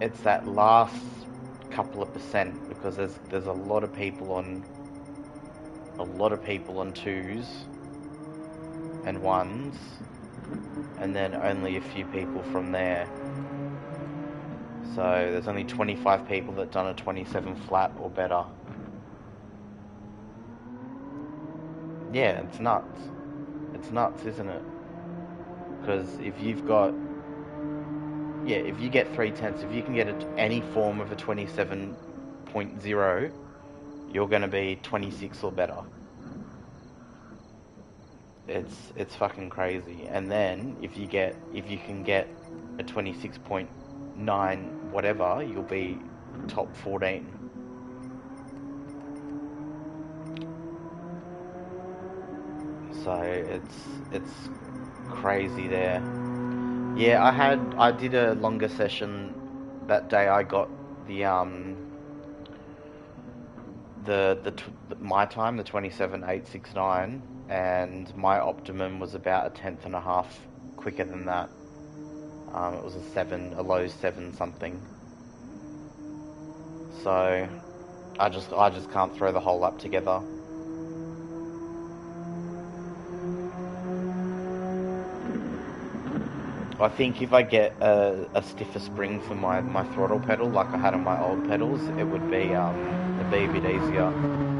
It's that last couple of percent, because there's a lot of people on 2s and 1s, and then only a few people from there. So there's only 25 people that done a 27 flat or better. Yeah, it's nuts. It's nuts, isn't it? Because if you've got, yeah, if you get 3/10, if you can get any form of a 27.0, you're going to be 26 or better. It's fucking crazy. And then if you can get a 26.9 whatever, you'll be top 14. So it's crazy there. Yeah, I did a longer session that day. I got my time, the 27.869, and my optimum was about a 10th and a half quicker than that. It was a low 7 something. So I just can't throw the whole lap together. I think if I get a stiffer spring for my throttle pedal like I had on my old pedals, it would be a bit easier.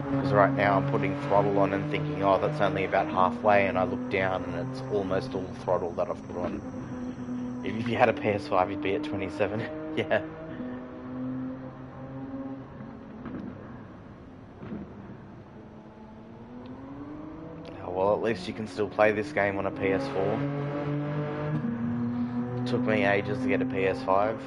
Because right now I'm putting throttle on and thinking, oh, that's only about halfway, and I look down and it's almost all throttle that I've put on. If you had a PS5, you'd be at 27. Yeah. Oh, well, at least you can still play this game on a PS4. It took me ages to get a PS5.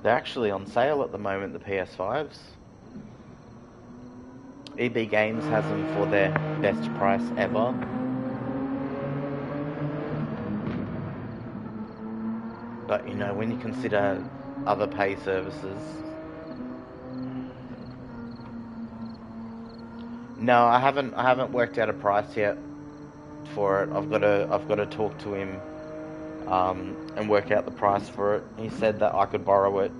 They're actually on sale at the moment, the PS5s. EB Games has them for their best price ever. But, you know, when you consider other pay services... No, I haven't worked out a price yet for it. I've got to talk to him and work out the price for it. He said that I could borrow it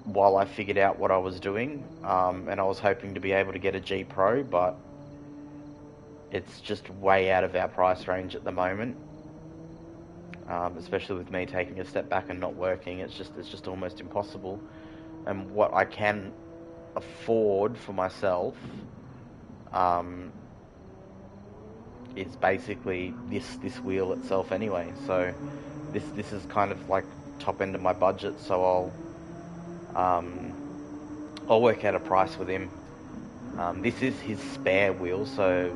while I figured out what I was doing, and I was hoping to be able to get a G Pro, but it's just way out of our price range at the moment. Especially with me taking a step back and not working, it's just almost impossible. And what I can afford for myself is basically this wheel itself anyway. So this is kind of like top end of my budget. So I'll work out a price with him. This is his spare wheel, so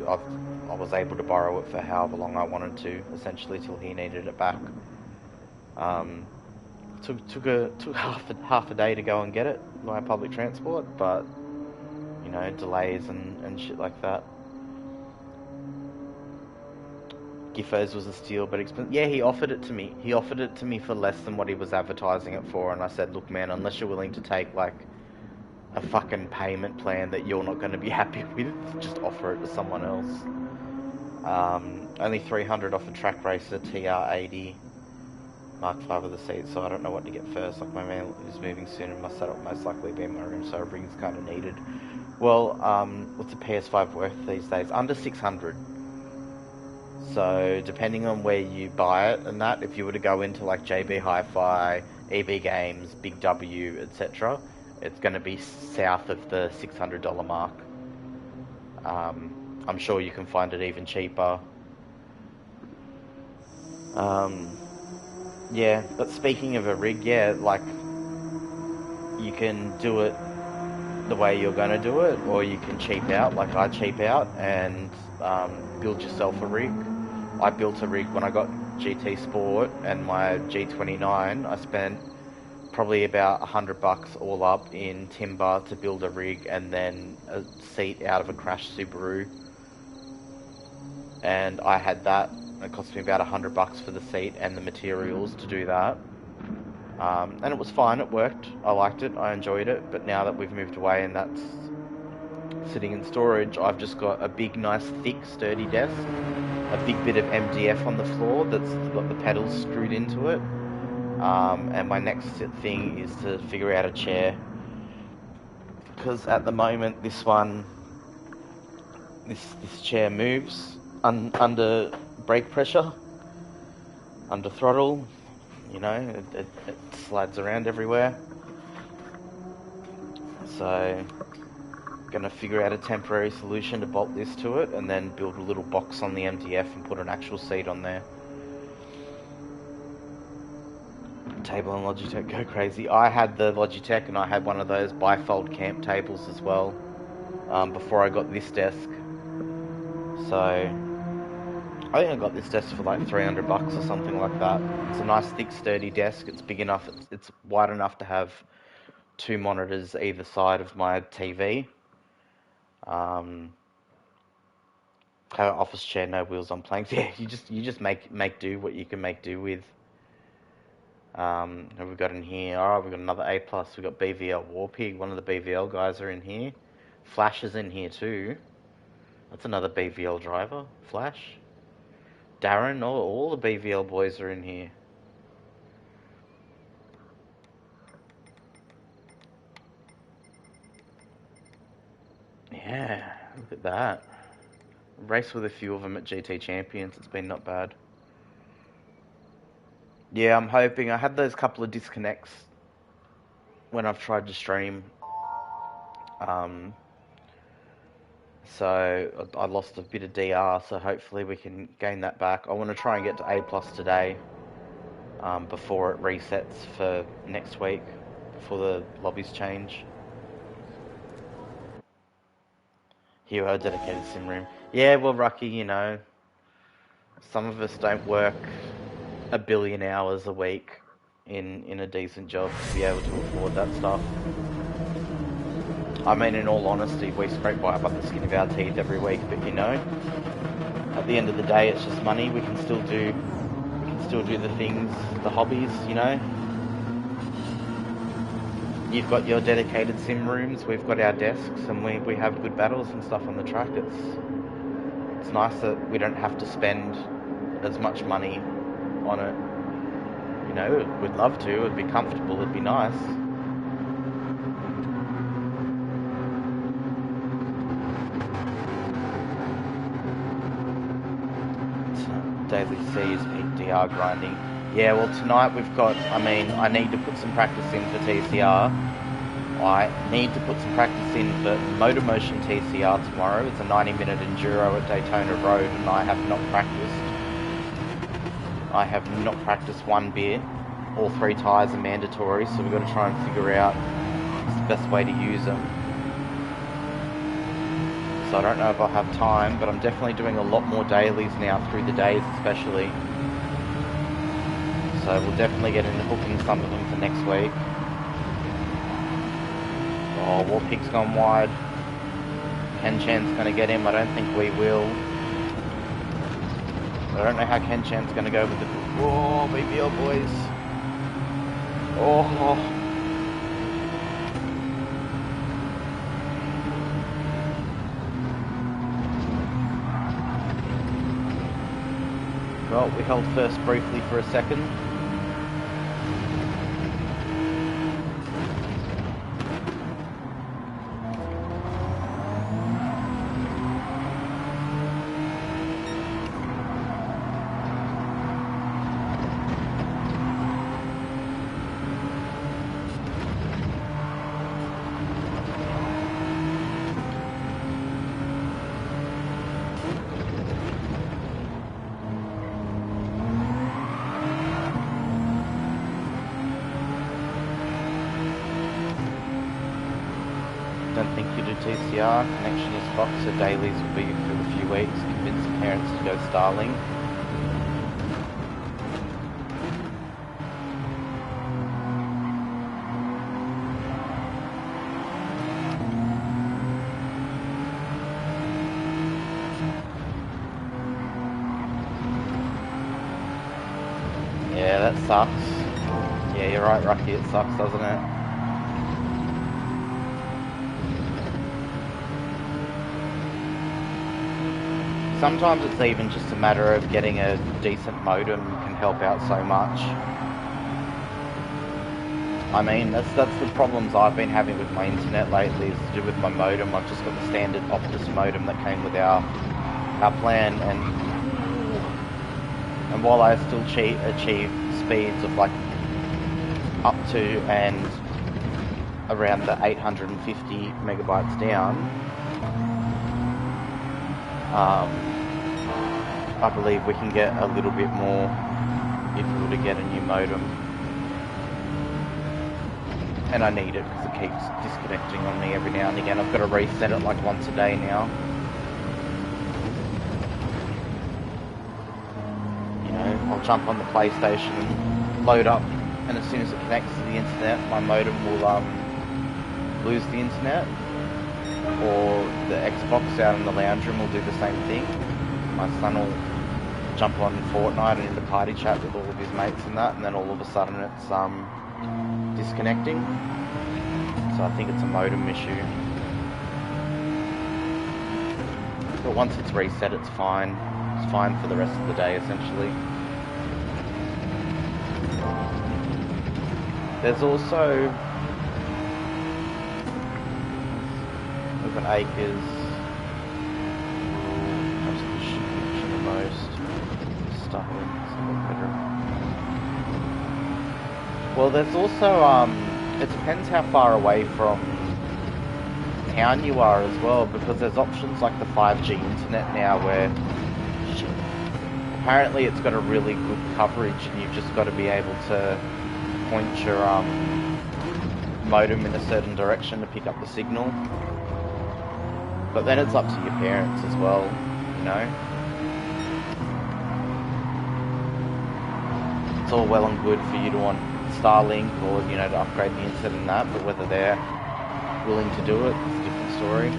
I was able to borrow it for however long I wanted to, essentially till he needed it back. Took half a day to go and get it via public transport, but you know, delays and shit like that. Giffos was a steal, but expensive. Yeah, he offered it to me. He offered it to me for less than what he was advertising it for, and I said, look, man, unless you're willing to take like a fucking payment plan that you're not going to be happy with, just offer it to someone else. Only 300 off a track racer TR80 Mark V with the seat, so I don't know what to get first. Like, my man is moving soon and my setup most likely be in my room, so a rig's kind of needed. Well, what's a PS5 worth these days? Under 600. So depending on where you buy it and that, if you were to go into like JB Hi-Fi, EB Games, Big W, etc., it's going to be south of the $600 mark. I'm sure you can find it even cheaper. Yeah, but speaking of a rig, yeah, like, you can do it the way you're going to do it, or you can cheap out, like I cheap out, and build yourself a rig. I built a rig when I got GT Sport and my G29. I spent probably about $100 all up in timber to build a rig, and then a seat out of a crashed Subaru. And I had that. It cost me about $100 for the seat and the materials to do that. And it was fine. It worked. I liked it. I enjoyed it. But now that we've moved away and that's sitting in storage, I've just got a big, nice, thick, sturdy desk, a big bit of MDF on the floor that's got the pedals screwed into it. And my next thing is to figure out a chair, because at the moment this chair moves under brake pressure, under throttle. You know, it slides around everywhere. So, gonna figure out a temporary solution to bolt this to it, and then build a little box on the MDF and put an actual seat on there. Table and Logitech go crazy. I had the Logitech, and I had one of those bifold camp tables as well, before I got this desk. So I think I got this desk for like $300 or something like that. It's a nice, thick, sturdy desk. It's big enough. It's wide enough to have 2 monitors either side of my TV. Have an office chair, no wheels on planks. Yeah, you just make do what you can make do with. Have we got in here? Alright, we've got another A+. We've got BVL Warpig. One of the BVL guys are in here. Flash is in here too. That's another BVL driver. Flash. Darren, all the BVL boys are in here. Yeah, look at that. Raced with a few of them at GT Champions. It's been not bad. Yeah, I'm hoping. I had those couple of disconnects when I've tried to stream. So I lost a bit of DR, so hopefully we can gain that back. I want to try and get to A+ today, before it resets for next week, before the lobbies change. Hero dedicated sim room. Yeah, well, Rucky, you know, some of us don't work a billion hours a week in a decent job to be able to afford that stuff. I mean, in all honesty, we scrape by the skin of our teeth every week, but you know, at the end of the day, it's just money. We can still do the things, the hobbies, you know. You've got your dedicated sim rooms, we've got our desks, and we have good battles and stuff on the track. It's nice that we don't have to spend as much money on it. You know, we'd love to, it'd be comfortable, it'd be nice. Daily C's peak DR grinding. Yeah, well, tonight we've got, I need to put some practice in for TCR. I need to put some practice in for Motor Motion TCR tomorrow. It's a 90-minute enduro at Daytona Road, and I have not practiced one bit. All 3 tyres are mandatory, so we've got to try and figure out the best way to use them. So I don't know if I'll have time, but I'm definitely doing a lot more dailies now, through the days especially. So we'll definitely get into hooking some of them for next week. Oh, Warpig's gone wide. Ken Chan's going to get him. I don't think we will. I don't know how Ken Chan's going to go with the... Oh, BBL boys. Oh... Well, we held first briefly for a second. here. Connection is fucked, so dailies will be for a few weeks. Convince the parents to go Starlink. Yeah, that sucks. Yeah, you're right, Rocky, it sucks, doesn't it? Sometimes it's even just a matter of getting a decent modem can help out so much. I mean, that's the problems I've been having with my internet lately, is to do with my modem. I've just got the standard Optus modem that came with our plan, and while I still achieve speeds of like up to and around the 850 megabytes down, I believe we can get a little bit more if we were to get a new modem. And I need it because it keeps disconnecting on me every now and again. I've got to reset it like once a day now. You know, I'll jump on the PlayStation and load up, and as soon as it connects to the internet, my modem will lose the internet. Or the Xbox out in the lounge room will do the same thing. My son will jump on Fortnite and into party chat with all of his mates and that, and then all of a sudden it's disconnecting. So I think it's a modem issue. But once it's reset, it's fine. It's fine for the rest of the day, essentially. There's also with an acres the most stuff in. Well, there's also it depends how far away from town you are as well, because there's options like the 5G internet now where apparently it's got a really good coverage, and you've just got to be able to point your modem in a certain direction to pick up the signal. But then it's up to your parents as well, you know. It's all well and good for you to want Starlink or, you know, to upgrade the internet and that, but whether they're willing to do it is a different story.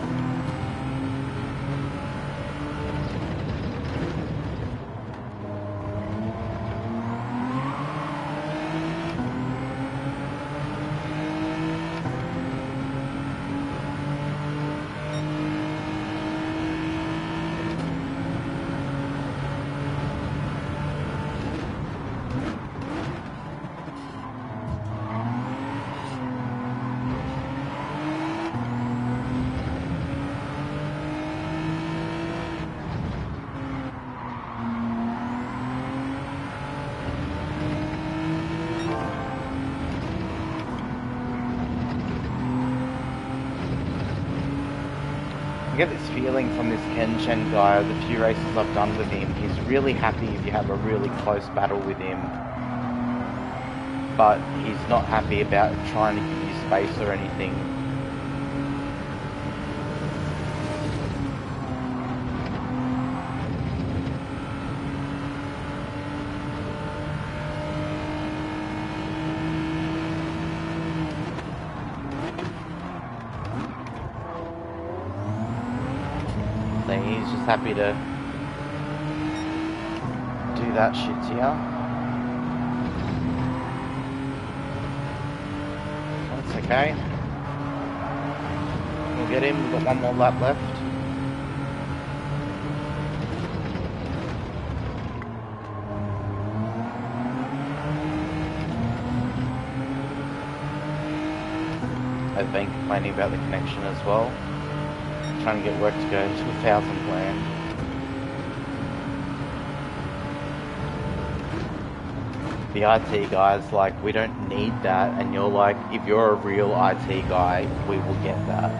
I get this feeling from this Ken Chen guy, the few races I've done with him, he's really happy if you have a really close battle with him, but he's not happy about trying to give you space or anything. He's just happy to do that shit here. That's okay. We'll get him. We've got one more lap left. I've been complaining about the connection as well. Trying to get work to go to 1,000 plan. The IT guy's like, we don't need that, and you're like, if you're a real IT guy, we will get that.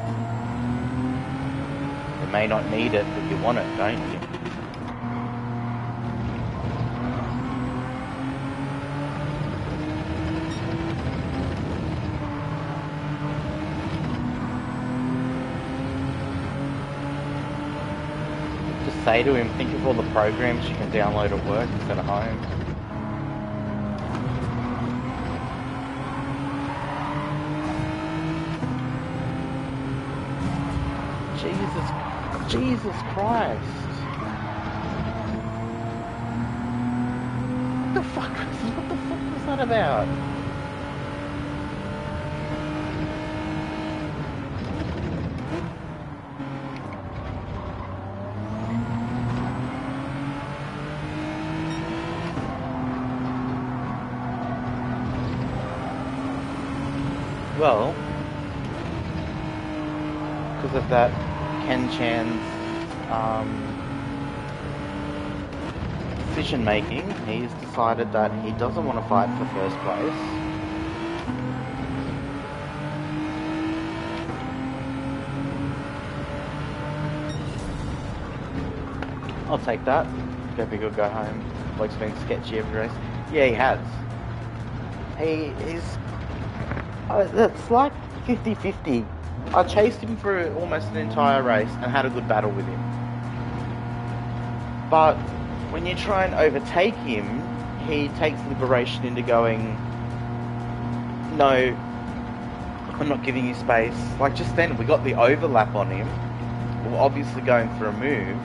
You may not need it, but you want it, don't you? say to him, think of all the programs you can download at work instead of home. Jesus Christ. What the fuck was that about? Well, because of that Ken Chan's decision making, he's decided that he doesn't want to fight for first place. I'll take that. Go big or go home. Bloke's been sketchy every race. Yeah, he has. He's... it's like 50-50. I chased him for almost an entire race and had a good battle with him. But when you try and overtake him, he takes liberation into going, no, I'm not giving you space. Like just then, we got the overlap on him. We were obviously going for a move.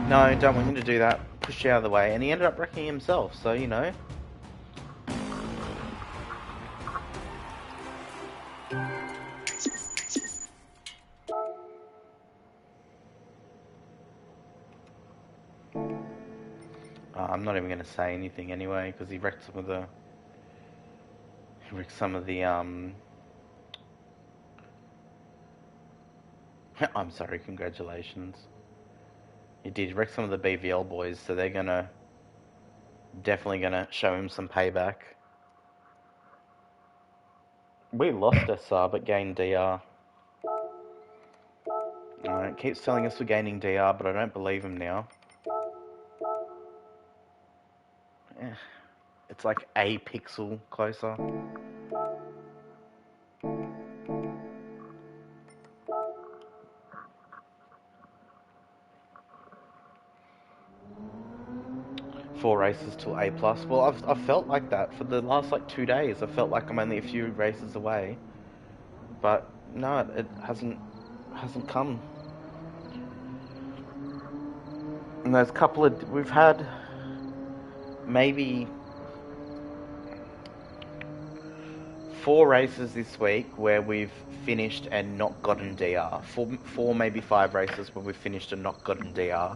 No, don't want him to do that. Push you out of the way. And he ended up wrecking himself, so you know. I'm not even going to say anything anyway, because he wrecked some of the... I'm sorry, congratulations. He did wreck some of the BVL boys, so they're definitely gonna show him some payback. We lost SR, but gained DR. Alright, keeps telling us we're gaining DR, but I don't believe him now. It's like a pixel closer. Four races till A+. Well, I've felt like that for the last like 2 days. I felt like I'm only a few races away. But no, it hasn't come. And there's a couple of... We've had maybe 4 races this week where we've finished and not gotten DR. Four maybe 5 races where we've finished and not gotten DR.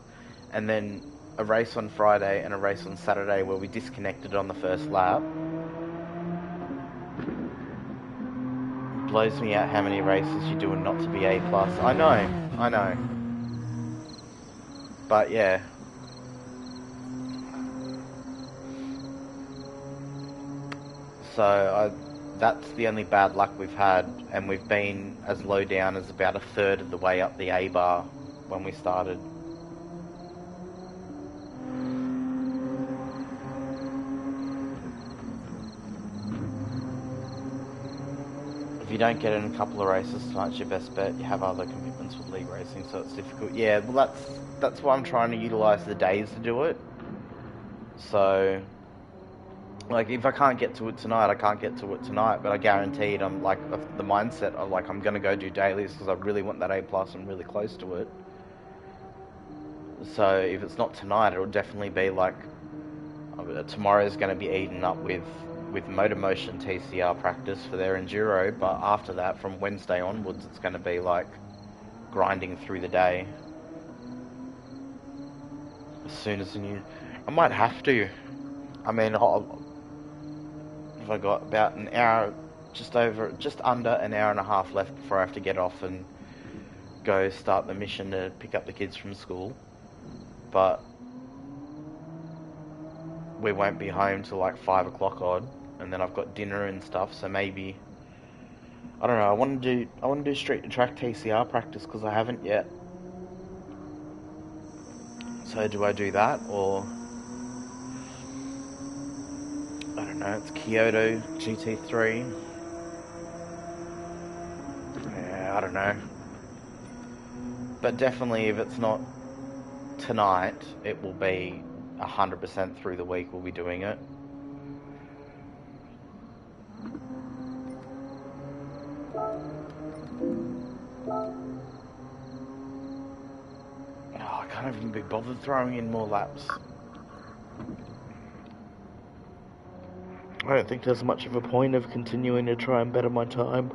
And then a race on Friday and a race on Saturday where we disconnected on the first lap. It blows me out how many races you're doing not to be A+. I know. But yeah. So that's the only bad luck we've had, and we've been as low down as about a third of the way up the A bar when we started. If you don't get in a couple of races tonight's your best bet. You have other commitments with league racing, so it's difficult. Yeah, well that's why I'm trying to utilise the days to do it. So, like, if I can't get to it tonight, I can't get to it tonight, but I guaranteed I'm like the mindset of like I'm gonna go do dailies because I really want that A+. I'm really close to it. So if it's not tonight, it'll definitely be like tomorrow's going to be eaten up with Motor Motion TCR practice for their enduro, but after that, from Wednesday onwards, it's going to be like grinding through the day. As soon as I might have to. I mean, if I got about an hour, just under an hour and a half left before I have to get off and go start the mission to pick up the kids from school. But we won't be home till like 5 o'clock odd, and then I've got dinner and stuff. So maybe I don't know. I want to do street to track TCR practice because I haven't yet. So do I do that, or I don't know? It's Kyoto GT3. Yeah, I don't know. But definitely, if it's not tonight, it will be 100% through the week we'll be doing it. Oh, I can't even be bothered throwing in more laps. I don't think there's much of a point of continuing to try and better my time.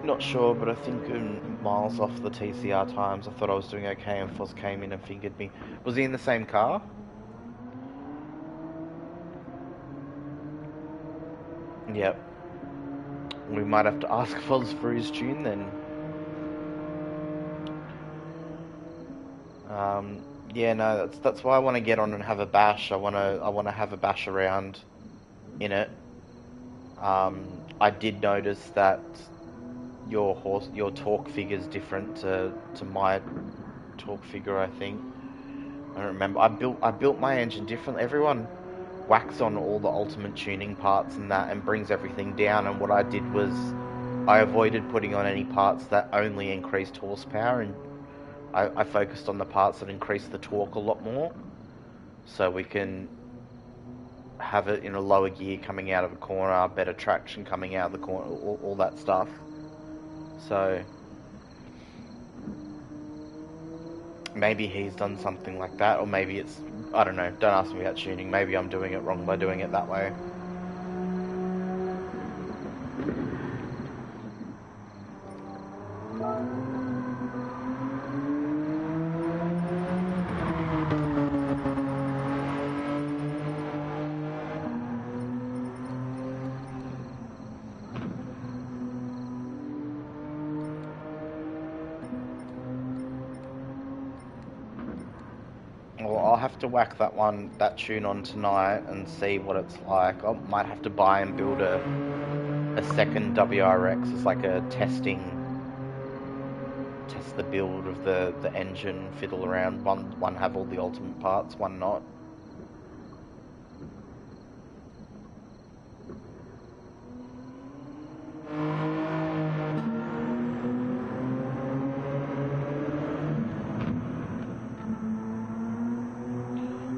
Not sure, but I think miles off the TCR times, I thought I was doing okay, and Foz came in and fingered me. Was he in the same car? Yep. We might have to ask Foz for his tune then. Yeah, no, that's why I want to get on and have a bash. I want to have a bash around in it. I did notice that your torque figure is different to my torque figure. I think I don't remember. I built my engine differently. Everyone whacks on all the ultimate tuning parts and that and brings everything down. And what I did was I avoided putting on any parts that only increased horsepower, and I focused on the parts that increase the torque a lot more, so we can have it in a lower gear coming out of a corner, better traction coming out of the corner, all that stuff. So maybe he's done something like that, or maybe it's, I don't know, don't ask me about tuning, maybe I'm doing it wrong by doing it that way. Well, I'll have to whack that tune on tonight and see what it's like. I might have to buy and build a second WRX as like a test the build of the engine, fiddle around. One have all the ultimate parts, one not.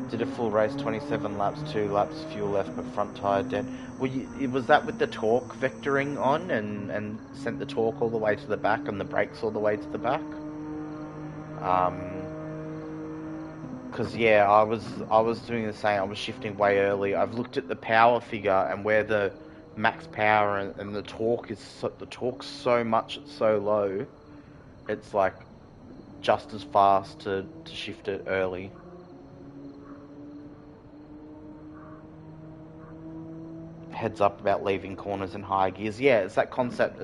Did a full race, 27 laps, 2 laps, fuel left, but front tyre dead. Was that with the torque vectoring on and sent the torque all the way to the back and the brakes all the way to the back? Because yeah, I was doing the same. I was shifting way early. I've looked at the power figure and where the max power and the torque is. The torque's so much, it's so low. It's like just as fast to shift it early. Heads up about leaving corners in high gears. Yeah, it's that concept.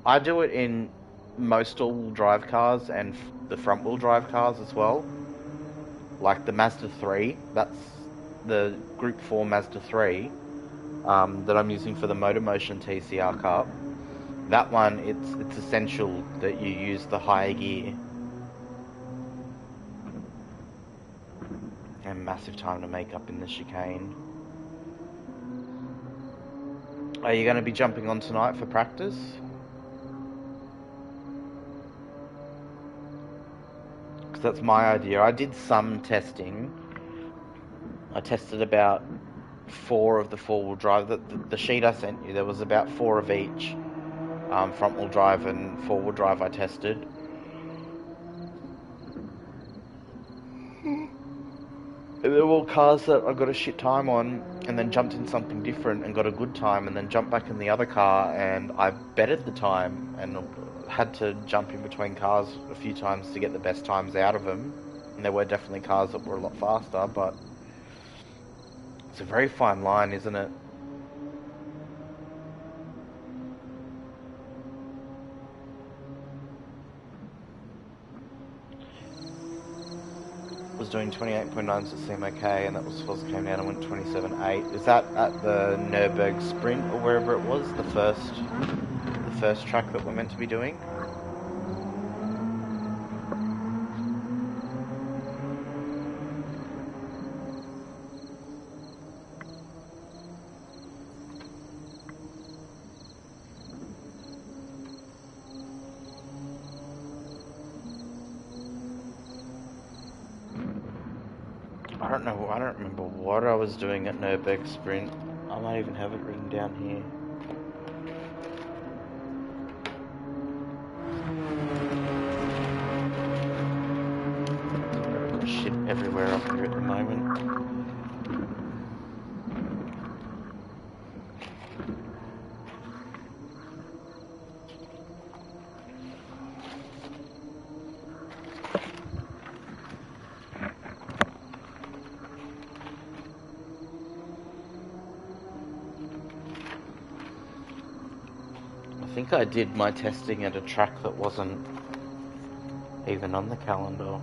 I do it in most all-wheel drive cars and the front-wheel drive cars as well. Like the Mazda 3, that's the Group 4 Mazda 3 that I'm using for the Motormotion TCR Cup. That one, it's essential that you use the higher gear. And massive time to make up in the chicane. Are you going to be jumping on tonight for practice? Because that's my idea. I did some testing. I tested about 4 of the 4-wheel drive. The sheet I sent you, there was about 4 of each. Front-wheel drive and 4-wheel drive I tested. They're all cars that I got a shit time on, and then jumped in something different and got a good time, and then jumped back in the other car and I bettered the time and had to jump in between cars a few times to get the best times out of them. And there were definitely cars that were a lot faster, but it's a very fine line, isn't it? Was doing 28.9s that seemed okay, and that was Foz came down and went 27.8. Is that at the Nürburgring Sprint or wherever it was, the first track that we're meant to be doing? I don't know. I don't remember what I was doing at Nürburgring Sprint. I might even have it written down here. I've got shit everywhere up here at the moment. I think I did my testing at a track that wasn't even on the calendar.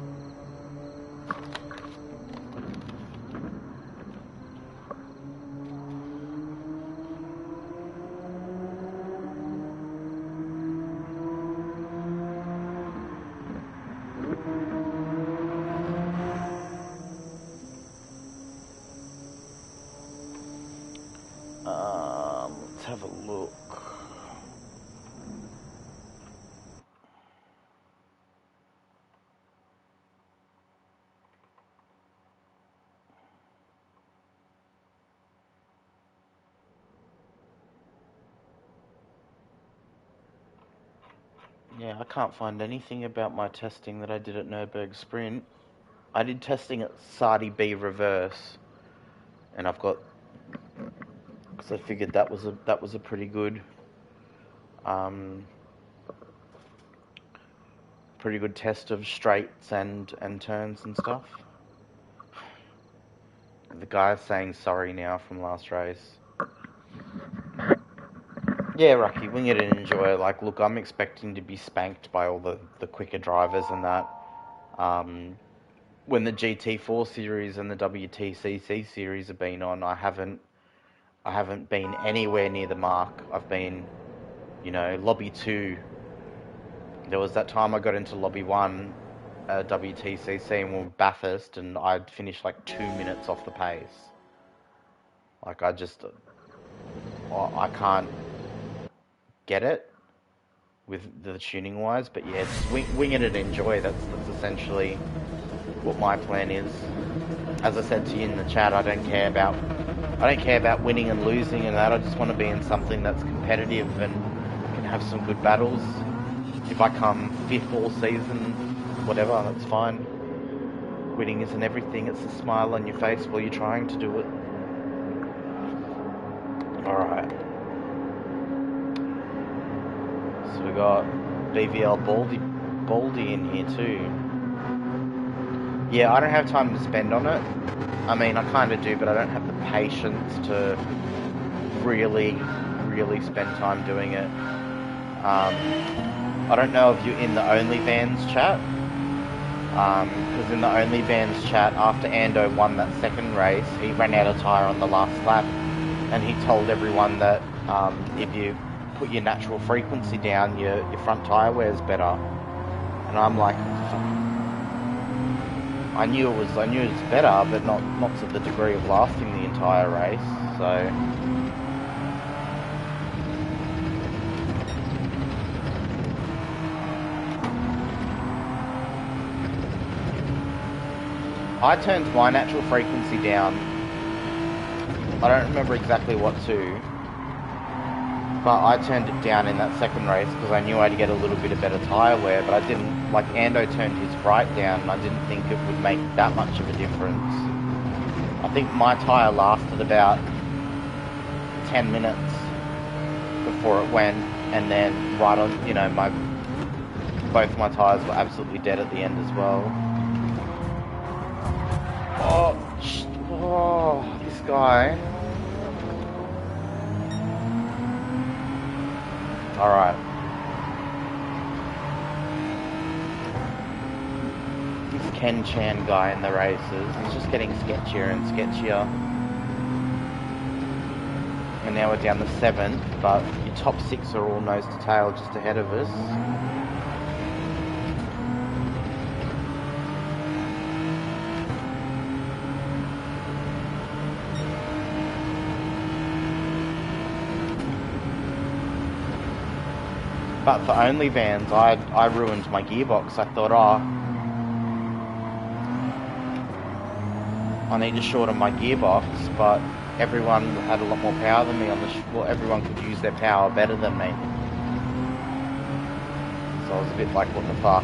Let's have a look. Yeah, I can't find anything about my testing that I did at Nürburgring Sprint. I did testing at Sardi B Reverse, and I've got, because I figured that was a pretty good, test of straights and turns and stuff. The guy's saying sorry now from last race. Yeah, Rocky, wing it and enjoy it. Like, look, I'm expecting to be spanked by all the quicker drivers and that. When the GT4 series and the WTCC series have been on, I haven't been anywhere near the mark. I've been, lobby 2. There was that time I got into lobby 1, WTCC, and we were Bathurst, and I'd finished like 2 minutes off the pace. Like, I can't get it with the tuning wise, but yeah, just wing it and enjoy. That's essentially what my plan is. As I said to you in the chat, I don't care about winning and losing and that. I just want to be in something that's competitive and can have some good battles. If I come 5th all season, whatever, that's fine. Winning isn't everything. It's a smile on your face while you're trying to do it. Alright. So we got BVL Baldy in here too. Yeah, I don't have time to spend on it. I mean, I kind of do, but I don't have the patience to really spend time doing it. I don't know if you're in the OnlyFans chat, because in the OnlyFans chat, after Ando won that second race, he ran out of tyre on the last lap, and he told everyone that if you put your natural frequency down, your front tyre wears better. And I'm like, I knew it was better, but not to the degree of lasting the entire race. So I turned my natural frequency down. I don't remember exactly what to, but I turned it down in that second race because I knew I'd get a little bit of better tyre wear, but I didn't, like Ando turned his right down and I didn't think it would make that much of a difference. I think my tyre lasted about 10 minutes before it went, and then right on, both my tyres were absolutely dead at the end as well. Oh, this guy. Alright. This Ken Chan guy in the races, he's just getting sketchier and sketchier. And now we're down to 7th, but your top 6 are all nose to tail just ahead of us. But for OnlyFans, I ruined my gearbox. I thought, I need to shorten my gearbox, but everyone had a lot more power than me on the well, everyone could use their power better than me. So I was a bit like, what the fuck?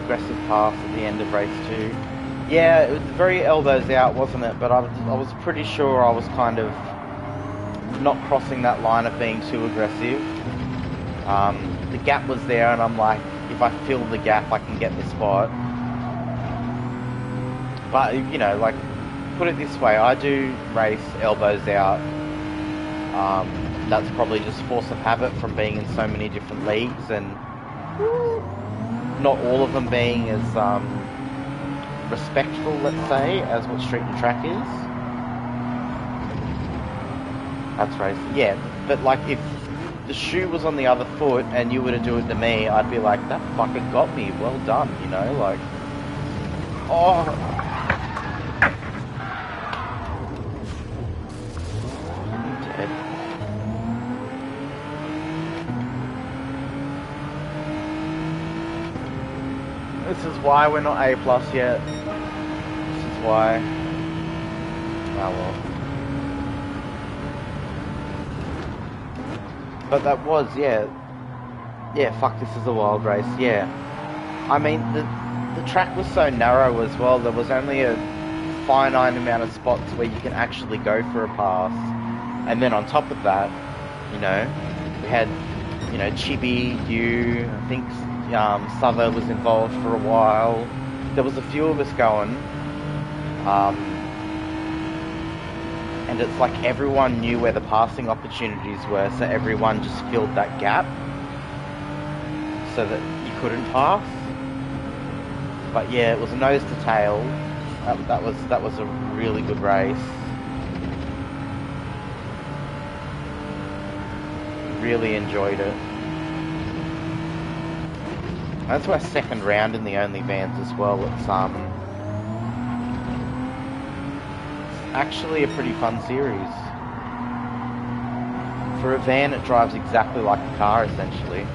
Aggressive pass at the end of race 2. Yeah, it was very elbows out, wasn't it? But I was pretty sure I was kind of not crossing that line of being too aggressive. The gap was there, and I'm like, if I fill the gap, I can get the spot. But, you know, like, put it this way, I do race elbows out. That's probably just force of habit from being in so many different leagues, and not all of them being as respectful, let's say, as what Street and Track is. That's racing. Yeah, but like if the shoe was on the other foot and you were to do it to me, I'd be like, that fucking got me, well done, you know, like, oh. I'm dead. This is why we're not A+ yet. This is why. Oh well. But that was, yeah, fuck, this is a wild race, yeah. I mean, the track was so narrow as well, there was only a finite amount of spots where you can actually go for a pass. And then on top of that, you know, we had, you know, Chibi, you, I think Souther was involved for a while. There was a few of us going. And it's like everyone knew where the passing opportunities were, so everyone just filled that gap so that you couldn't pass. But yeah, it was nose to tail. That was a really good race. Really enjoyed it. That's my second round in the Only Vans as well. It's actually a pretty fun series. For a van, it drives exactly like a car, essentially.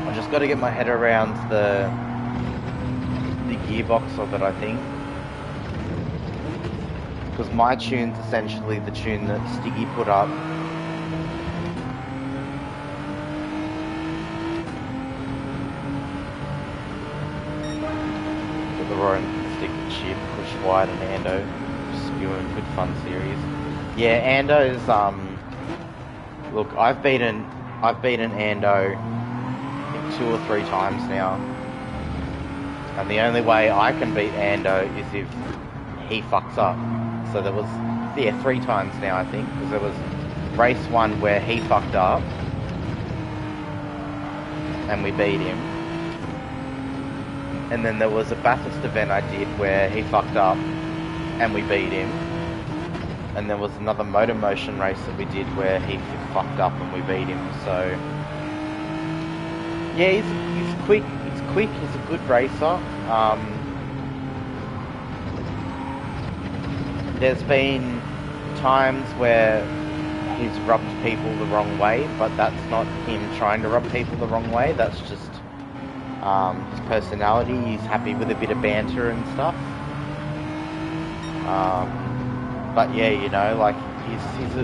I just got to get my head around the gearbox of it, I think. Because my tune's essentially the tune that Stiggy put up. With the roaring stick and shit, push wide and Ando spewing, good fun series. Yeah, Ando's look, I've beaten Ando I think 2 or 3 times now. And the only way I can beat Ando is if he fucks up. So there was 3 times now, I think, because there was race 1 where he fucked up and we beat him. And then there was a Bathurst event I did where he fucked up and we beat him. And there was another Motor Motion race that we did where he fucked up and we beat him. So yeah, he's quick. He's quick. He's a good racer. There's been times where he's rubbed people the wrong way, but that's not him trying to rub people the wrong way. That's just his personality. He's happy with a bit of banter and stuff. But yeah, you know, like he's a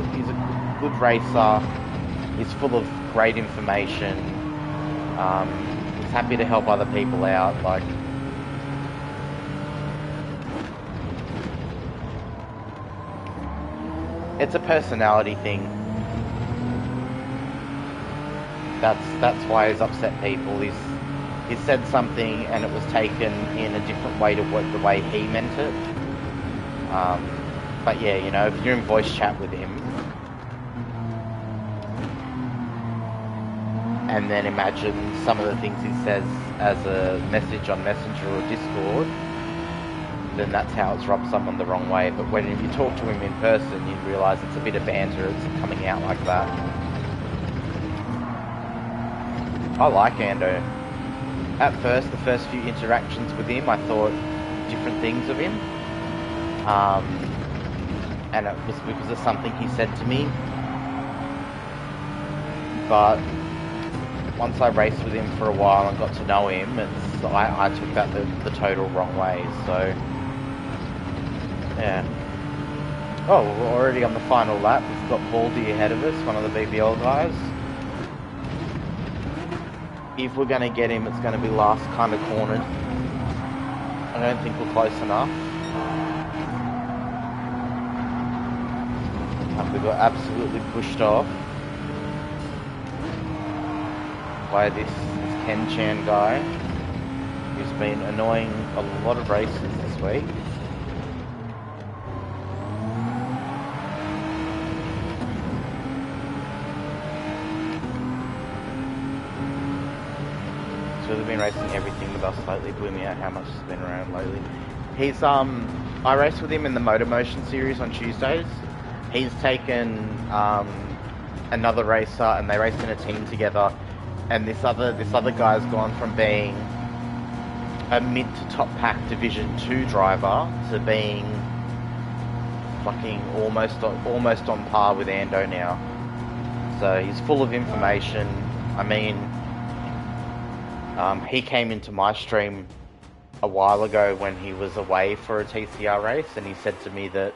good racer. He's full of great information. He's happy to help other people out. Like, it's a personality thing. That's why he's upset people. He's said something and it was taken in a different way to what the way he meant it. But yeah, you know, if you're in voice chat with him, and then imagine some of the things he says as a message on Messenger or Discord, then that's how it's rubbed someone the wrong way. But when you talk to him in person, you realise it's a bit of banter, it's coming out like that. I like Ando. At first, the first few interactions with him, I thought different things of him. And it was because of something he said to me. But once I raced with him for a while and got to know him, I took that the total wrong way. So yeah. Oh, we're already on the final lap. We've got Baldy ahead of us, one of the BBL guys. If we're going to get him, it's going to be last kind of cornered. I don't think we're close enough. We got absolutely pushed off by this Ken Chan guy, who's been annoying a lot of races this week. He's really been racing everything with us lately. Blew me out how much he's been around lately. He's I raced with him in the Motor Motion series on Tuesdays. He's taken another racer, and they raced in a team together. And this other guy's gone from being a mid to top pack Division 2 driver to being fucking almost on par with Ando now. So he's full of information. I mean, he came into my stream a while ago when he was away for a TCR race, and he said to me that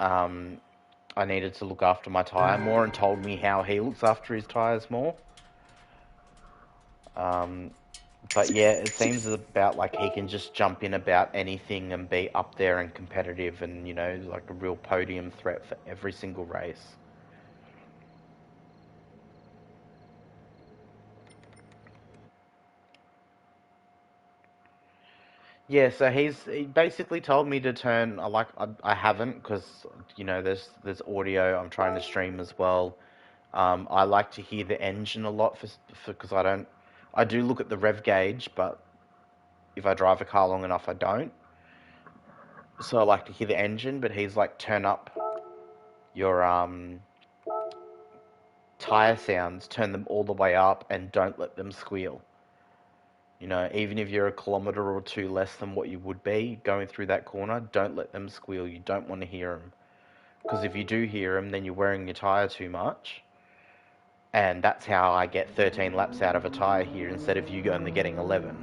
I needed to look after my tyre more, and told me how he looks after his tyres more. But yeah, it seems about like he can just jump in about anything and be up there and competitive, and you know, like a real podium threat for every single race. Yeah, so he basically told me to turn. I haven't, because you know there's audio. I'm trying to stream as well. I like to hear the engine a lot because I do look at the rev gauge, but if I drive a car long enough, I don't. So I like to hear the engine. But he's like, turn up your tire sounds, turn them all the way up, and don't let them squeal. You know, even if you're a kilometre or two less than what you would be going through that corner, don't let them squeal. You don't want to hear them. Because if you do hear them, then you're wearing your tyre too much. And that's how I get 13 laps out of a tyre here instead of you only getting 11.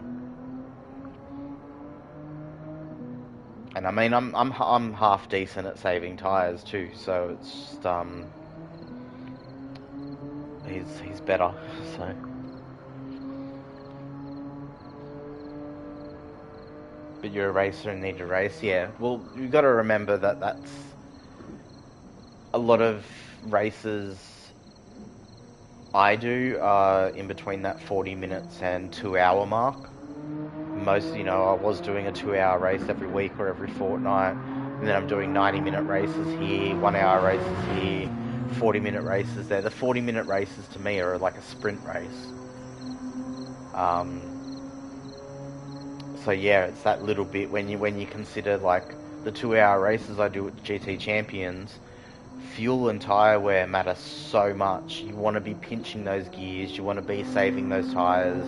And I mean, I'm half decent at saving tyres too, so it's just, he's better, so. But you're a racer and need to race, yeah. Well, you've got to remember that that's a lot of races I do in between that 40 minutes and 2 hour mark. Most, you know, I was doing a 2 hour race every week or every fortnight, and then I'm doing 90-minute races here, 1 hour races here, 40-minute races there. The 40-minute races to me are like a sprint race. So yeah, it's that little bit when you consider like the 2 hour races I do at GT Champions. Fuel and tyre wear matter so much. You want to be pinching those gears, you want to be saving those tyres,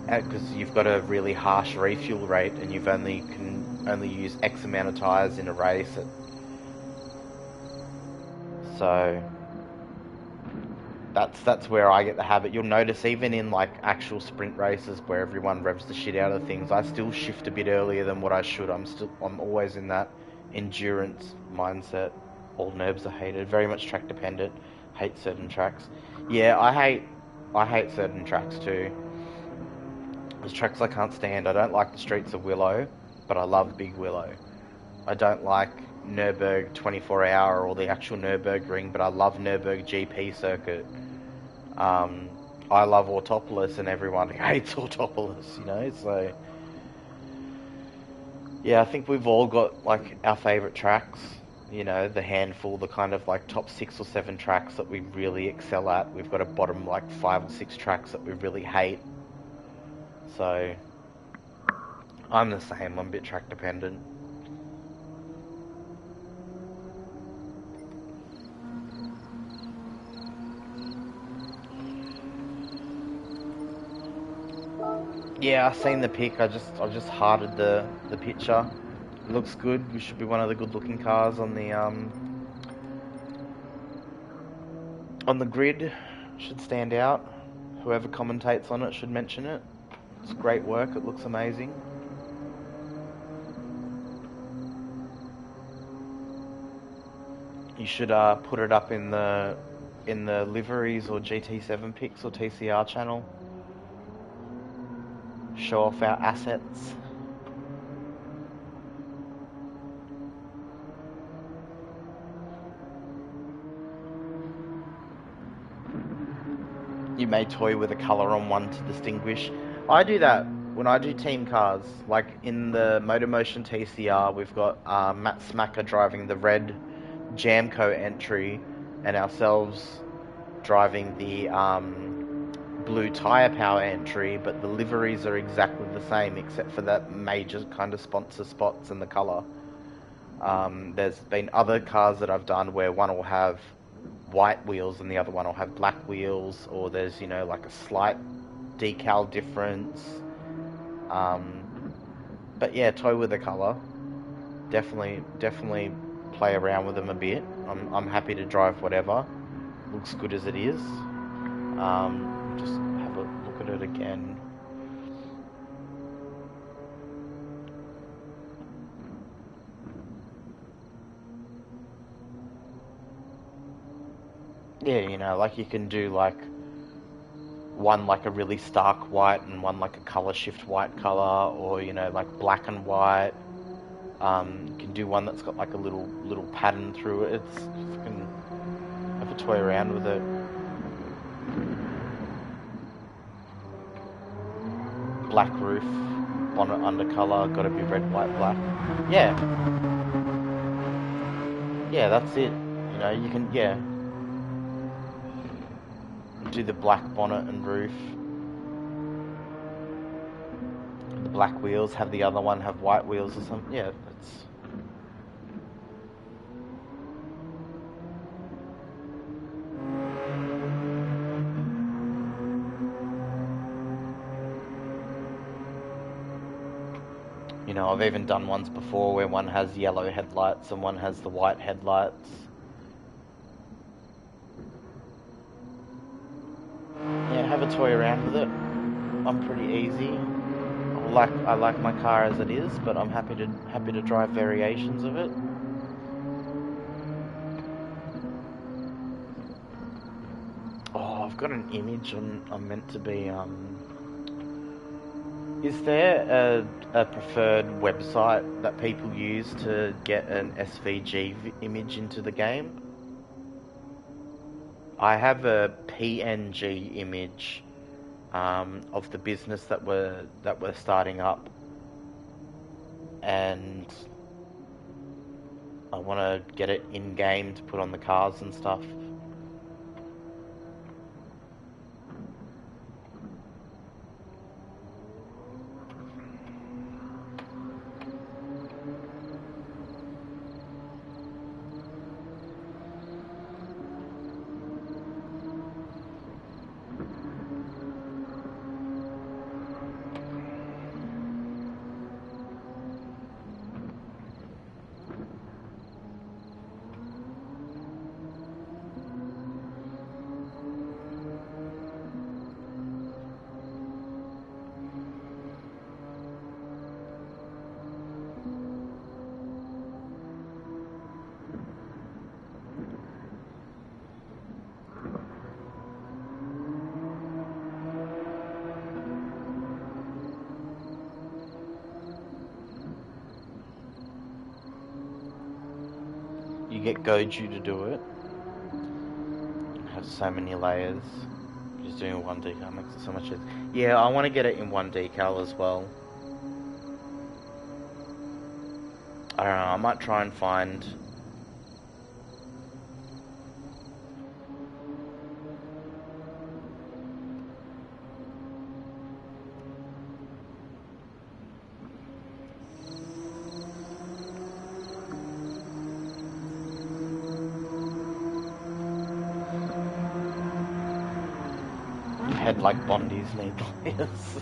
because you've got a really harsh refuel rate, and you can only use X amount of tyres in a race. So that's where I get the habit. You'll notice even in like actual sprint races where everyone revs the shit out of things, I still shift a bit earlier than what I should. I'm always in that endurance mindset. All nerves are hated. Very much track dependent. Hate certain tracks. Yeah, I hate certain tracks too. There's tracks I can't stand. I don't like the streets of Willow, but I love Big Willow. I don't like Nürburg 24 hour or the actual Nürburgring, but I love Nürburg GP circuit. I love Autopolis, and everyone hates Autopolis, you know, so yeah, I think we've all got like our favourite tracks, you know, the handful, the kind of like top 6 or 7 tracks that we really excel at. We've got a bottom like 5 or 6 tracks that we really hate. So I'm the same, I'm a bit track dependent. Yeah, I seen the pic. I just hearted the picture. It looks good. We should be one of the good looking cars on on the grid should stand out. Whoever commentates on it should mention it. It's great work. It looks amazing. You should put it up in the liveries or GT7 picks or TCR channel. Show off our assets. You may toy with a colour on one to distinguish. I do that when I do team cars. Like in the Motormotion TCR, we've got Matt Smacker driving the red Jamco entry and ourselves driving the blue tyre power entry, but the liveries are exactly the same except for that major kind of sponsor spots in the colour. There's been other cars that I've done where one will have white wheels and the other one will have black wheels, or there's, you know, like a slight decal difference. But yeah, toy with the colour. Definitely play around with them a bit. I'm happy to drive whatever. Looks good as it is. Just have a look at it again. Yeah, you know, like you can do like one like a really stark white and one like a color shift white color, or, you know, like black and white. You can do one that's got like a little pattern through it. It's, you can have a toy around with it. Black roof, bonnet undercolor, gotta be red, white, black. Yeah. Yeah, that's it. You know, you can, yeah. Do the black bonnet and roof. The black wheels, have the other one have white wheels or something. Yeah, that's... You know, I've even done ones before where one has yellow headlights and one has the white headlights. Yeah, have a toy around with it. I'm pretty easy. I like my car as it is, but I'm happy to drive variations of it. Oh, I've got an image I'm meant to be Is there a preferred website that people use to get an SVG image into the game? I have a PNG image of the business that we're starting up, and I want to get it in game to put on the cars and stuff. You get Goju to do it. It has so many layers. Just doing one decal makes it so much easier. Yeah, I want to get it in one decal as well. I don't know, I might try and find... Head like Bondi's need layers.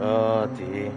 Oh dear.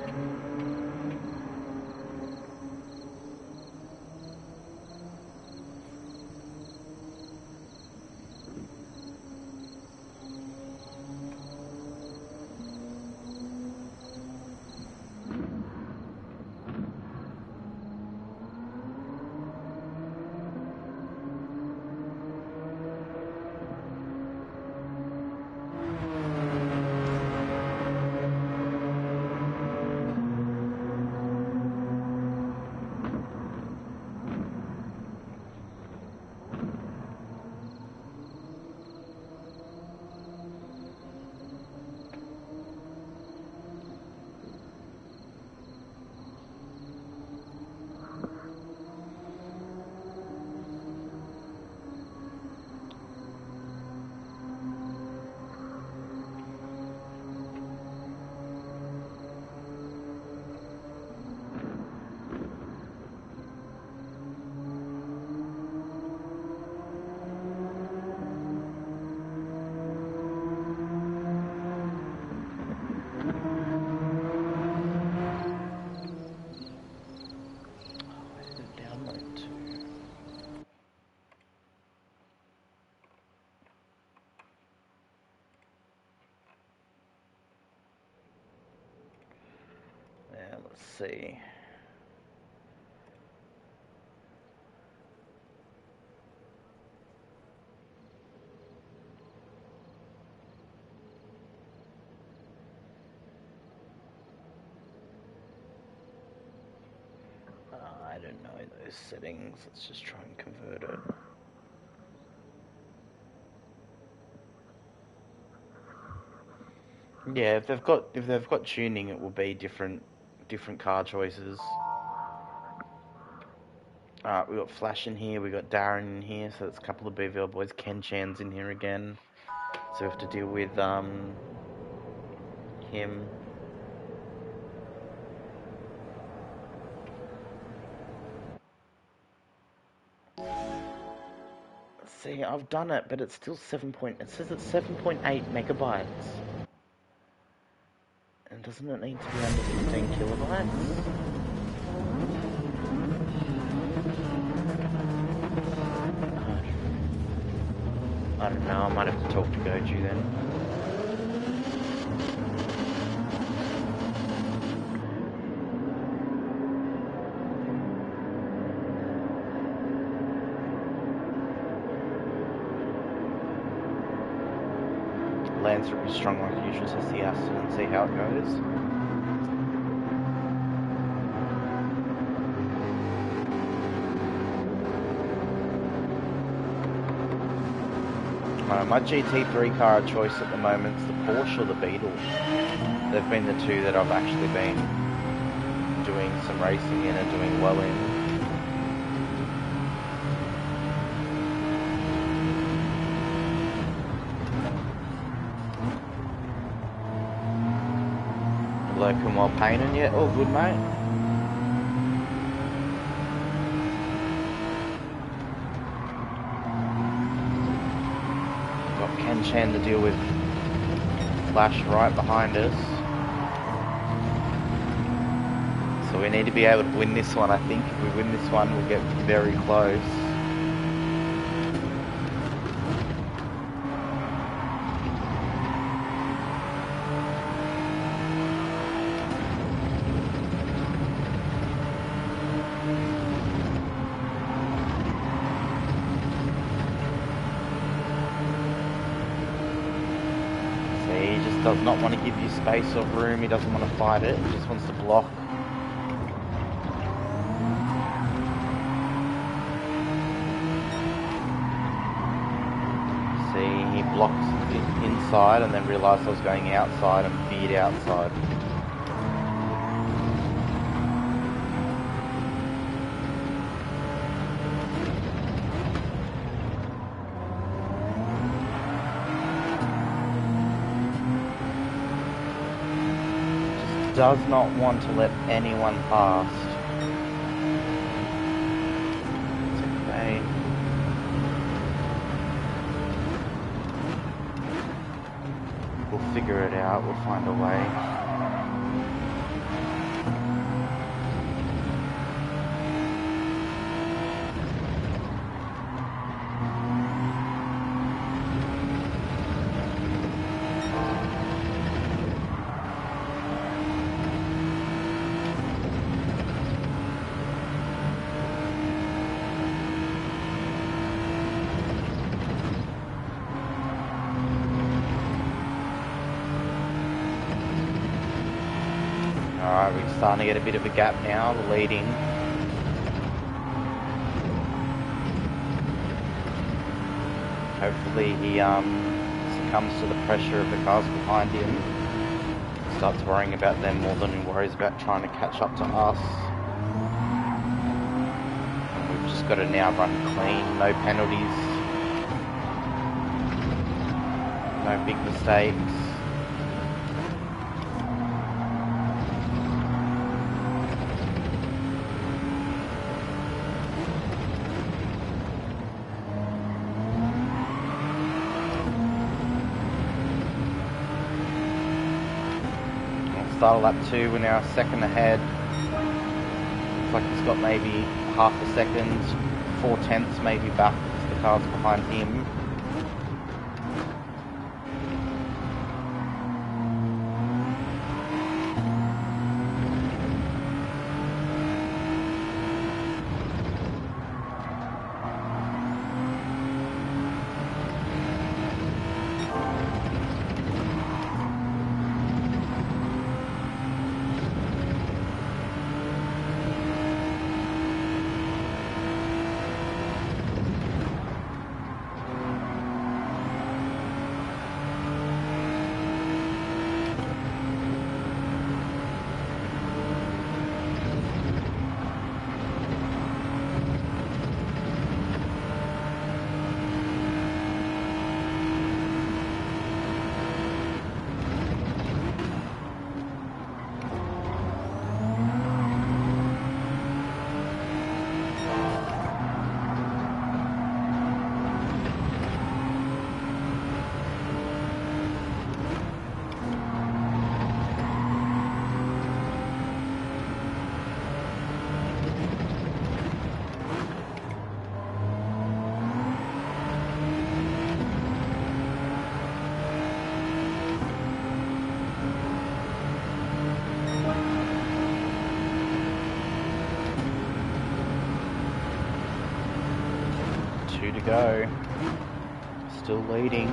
see. I don't know those settings. Let's just try and convert it. Yeah, if they've got tuning, it will be different car choices. We got Flash in here, we got Darren in here, so that's a couple of BVL boys. Ken Chan's in here again, so we have to deal with him. See, I've done it, but it's still it says it's 7.8 megabytes. And doesn't it need to be under 15 kilobytes? I don't know, I might have to talk to Goju then. Lancer will be strong like usual, test the Aston and see how it goes. My GT3 car of choice at the moment is the Porsche or the Beetle. They've been the two that I've actually been doing some racing in and doing well in. Lurking while painting, yeah, all good, mate. Got Ken Chan to deal with Flash right behind us. So we need to be able to win this one. I think if we win this one, we'll get very close. Does not want to give you space or room, he doesn't want to fight it, he just wants to block. See, he blocked inside and then realised I was going outside and veered outside. Does not want to let anyone past. It's okay. We'll figure it out, we'll find a way. Alright, we're starting to get a bit of a gap now, the leading. Hopefully he succumbs to the pressure of the cars behind him. Starts worrying about them more than he worries about trying to catch up to us. And we've just got to now run clean, no penalties. No big mistakes. Start lap 2, we're now a second ahead. Looks like he's got maybe half a second, 4/10 maybe back to the cars behind him. 2 to go. Still leading.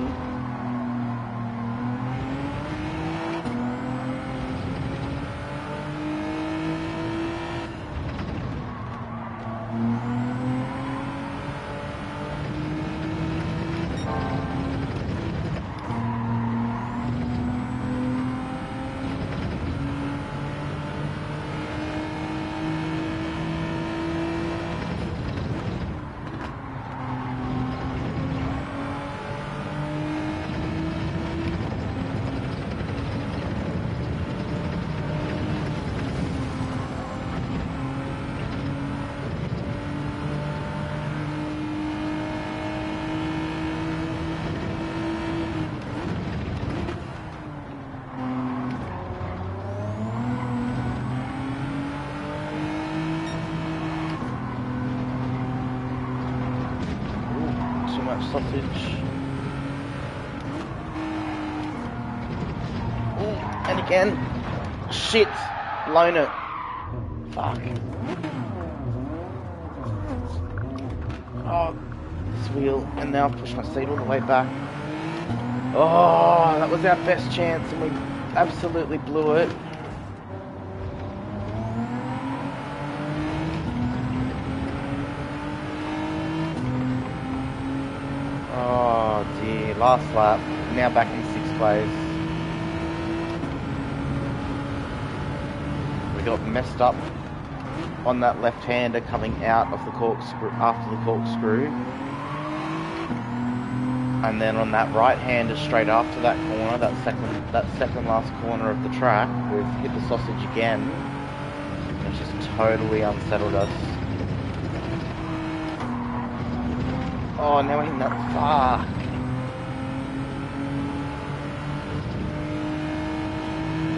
Sausage. Ooh, and again. Shit. Blown it. Fuck. Oh, this wheel. And now I've pushed my seat all the way back. Oh, that was our best chance and we absolutely blew it. Oh dear, last lap, now back in 6th place. We got messed up on that left-hander coming out of the corkscrew, after the corkscrew. And then on that right-hander straight after that corner, that second last corner of the track, we've hit the sausage again. It's just totally unsettled us. Oh, now we're hitting that far.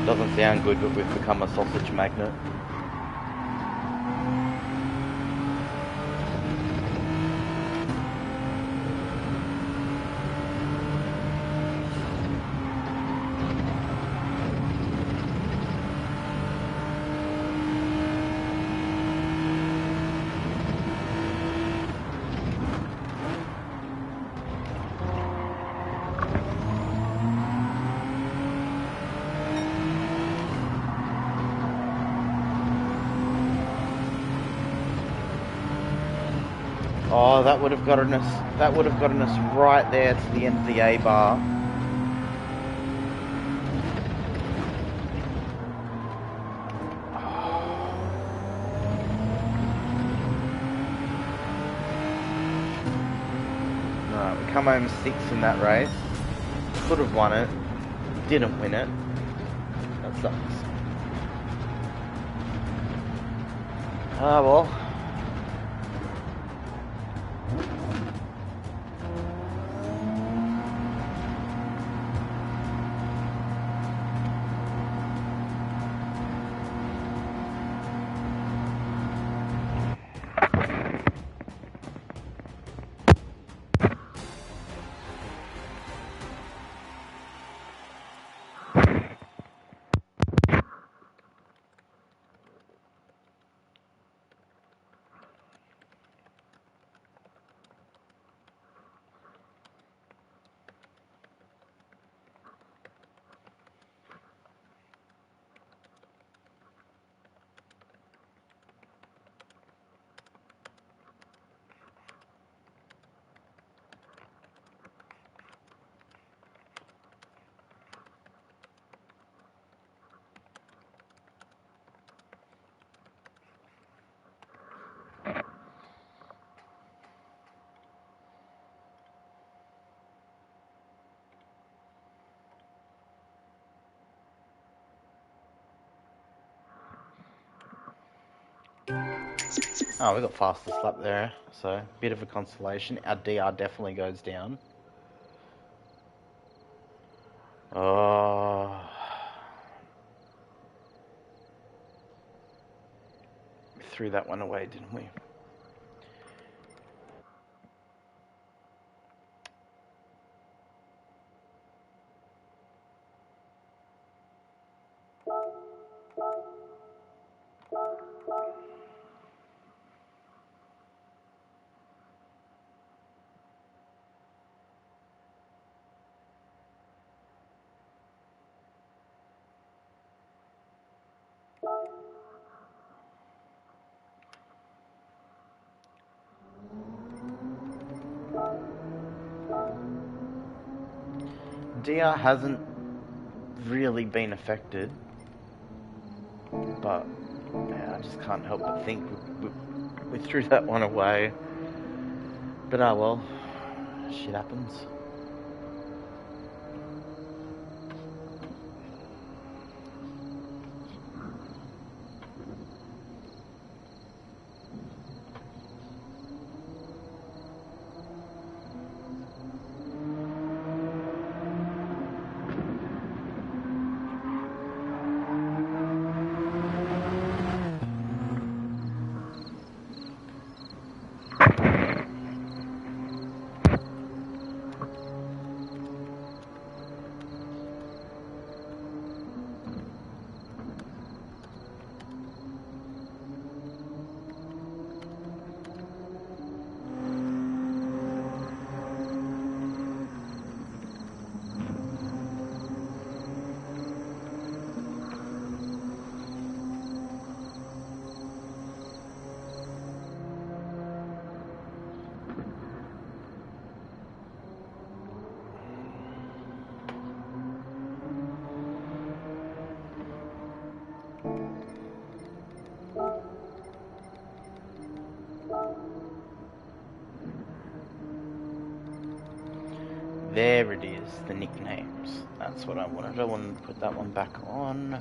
Doesn't sound good, but we've become a sausage magnet. Oh, that would have gotten us. That would have gotten us right there to the end of the A bar. No, we come home 6th in that race. Could have won it. Didn't win it. That sucks. Ah, well. Oh, we got fastest lap there, so bit of a consolation. Our DR definitely goes down. Oh, we threw that one away, didn't we? DR hasn't really been affected, but yeah, I just can't help but think we threw that one away. But oh well, shit happens. There it is, the nicknames. That's what I wanted. I wanted to put that one back on.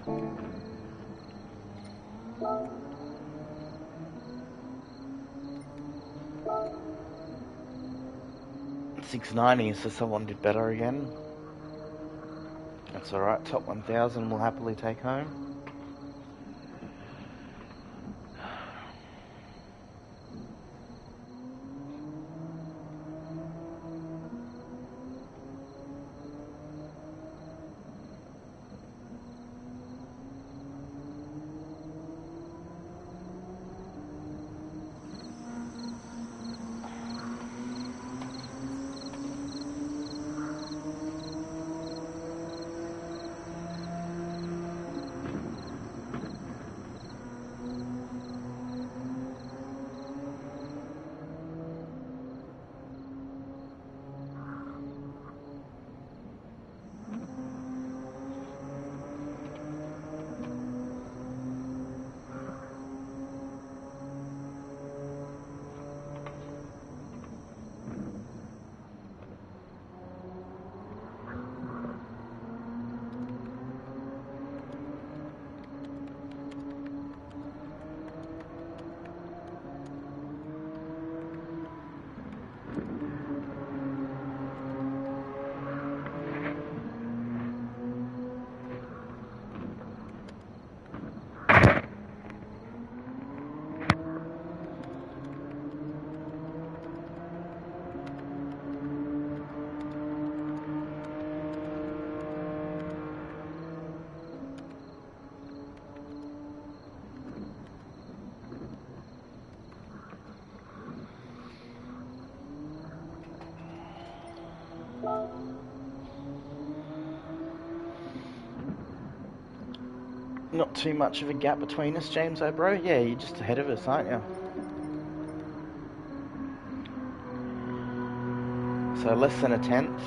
$690, so someone did better again. That's alright, top 1,000 we'll happily take home. Not too much of a gap between us, James bro. Yeah, you're just ahead of us, aren't you? So less than a tenth.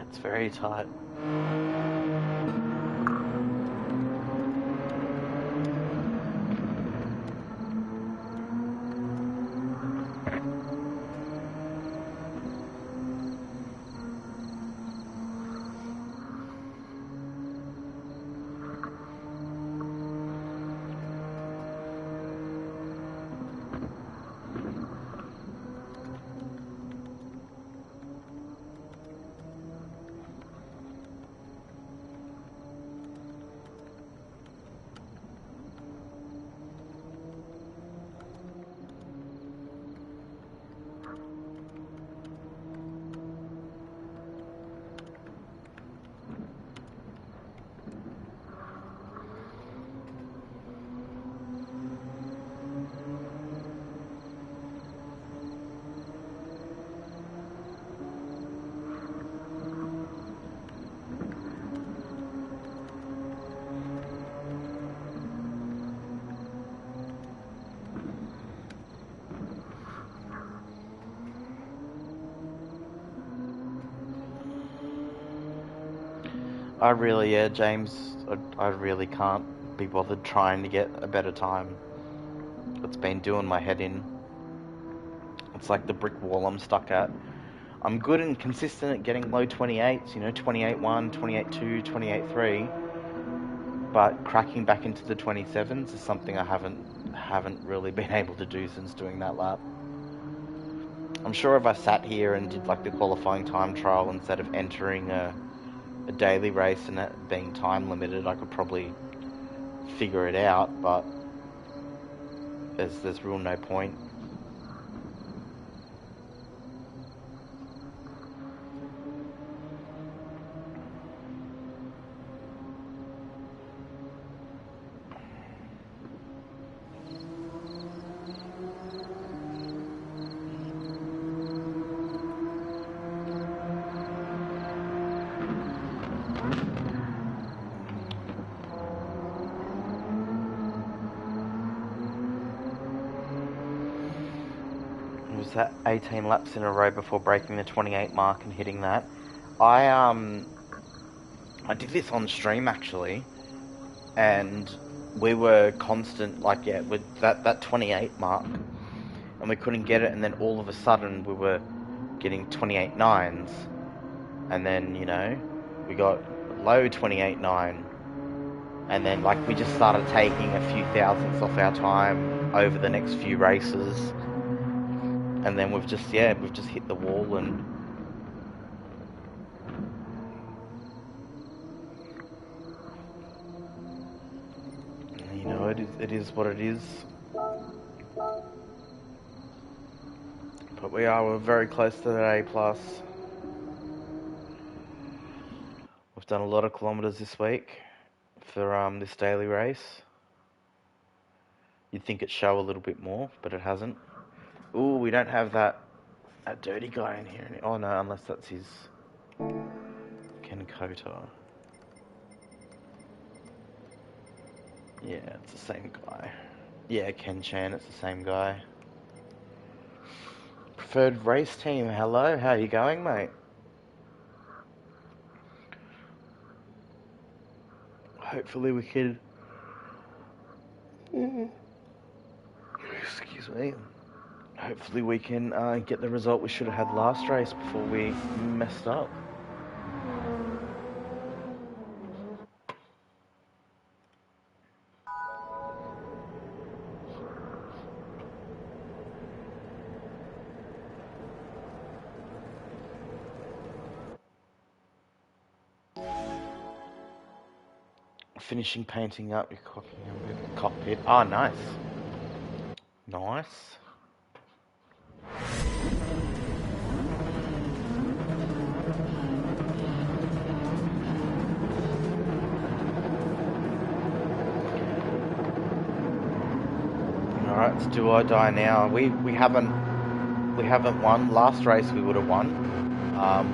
It's very tight. Yeah, James, I really can't be bothered trying to get a better time. It's been doing my head in. It's like the brick wall I'm stuck at. I'm good and consistent at getting low 28s, 28.1, 28.2, 28.3, but cracking back into the 27s is something I haven't really been able to do since doing that lap. I'm sure if I sat here and did like the qualifying time trial instead of entering a daily race and it being time limited, I could probably figure it out, but there's real no point. It was that 18 laps in a row before breaking the 28 mark and hitting that. I did this on stream actually, and we were constant with that 28 mark, and we couldn't get it, and then all of a sudden we were getting 28.9s, and then we got low 28.9, and then we just started taking a few thousandths off our time over the next few races, and then we've just hit the wall. And it is what it is. But we're very close to that A+. We've done a lot of kilometres this week for this daily race. You'd think it'd show a little bit more, but it hasn't. Ooh, we don't have that dirty guy in here. Oh no, unless that's his Ken Kota. Yeah, it's the same guy. Yeah, Ken Chan, it's the same guy. Preferred race team, hello, how you going, mate? Hopefully we can... Excuse me. Hopefully we can get the result we should have had last race before we messed up. Finishing painting up your cockpit. Oh, nice. Nice. Alright, it's do or die now. We haven't won. Last race we would have won.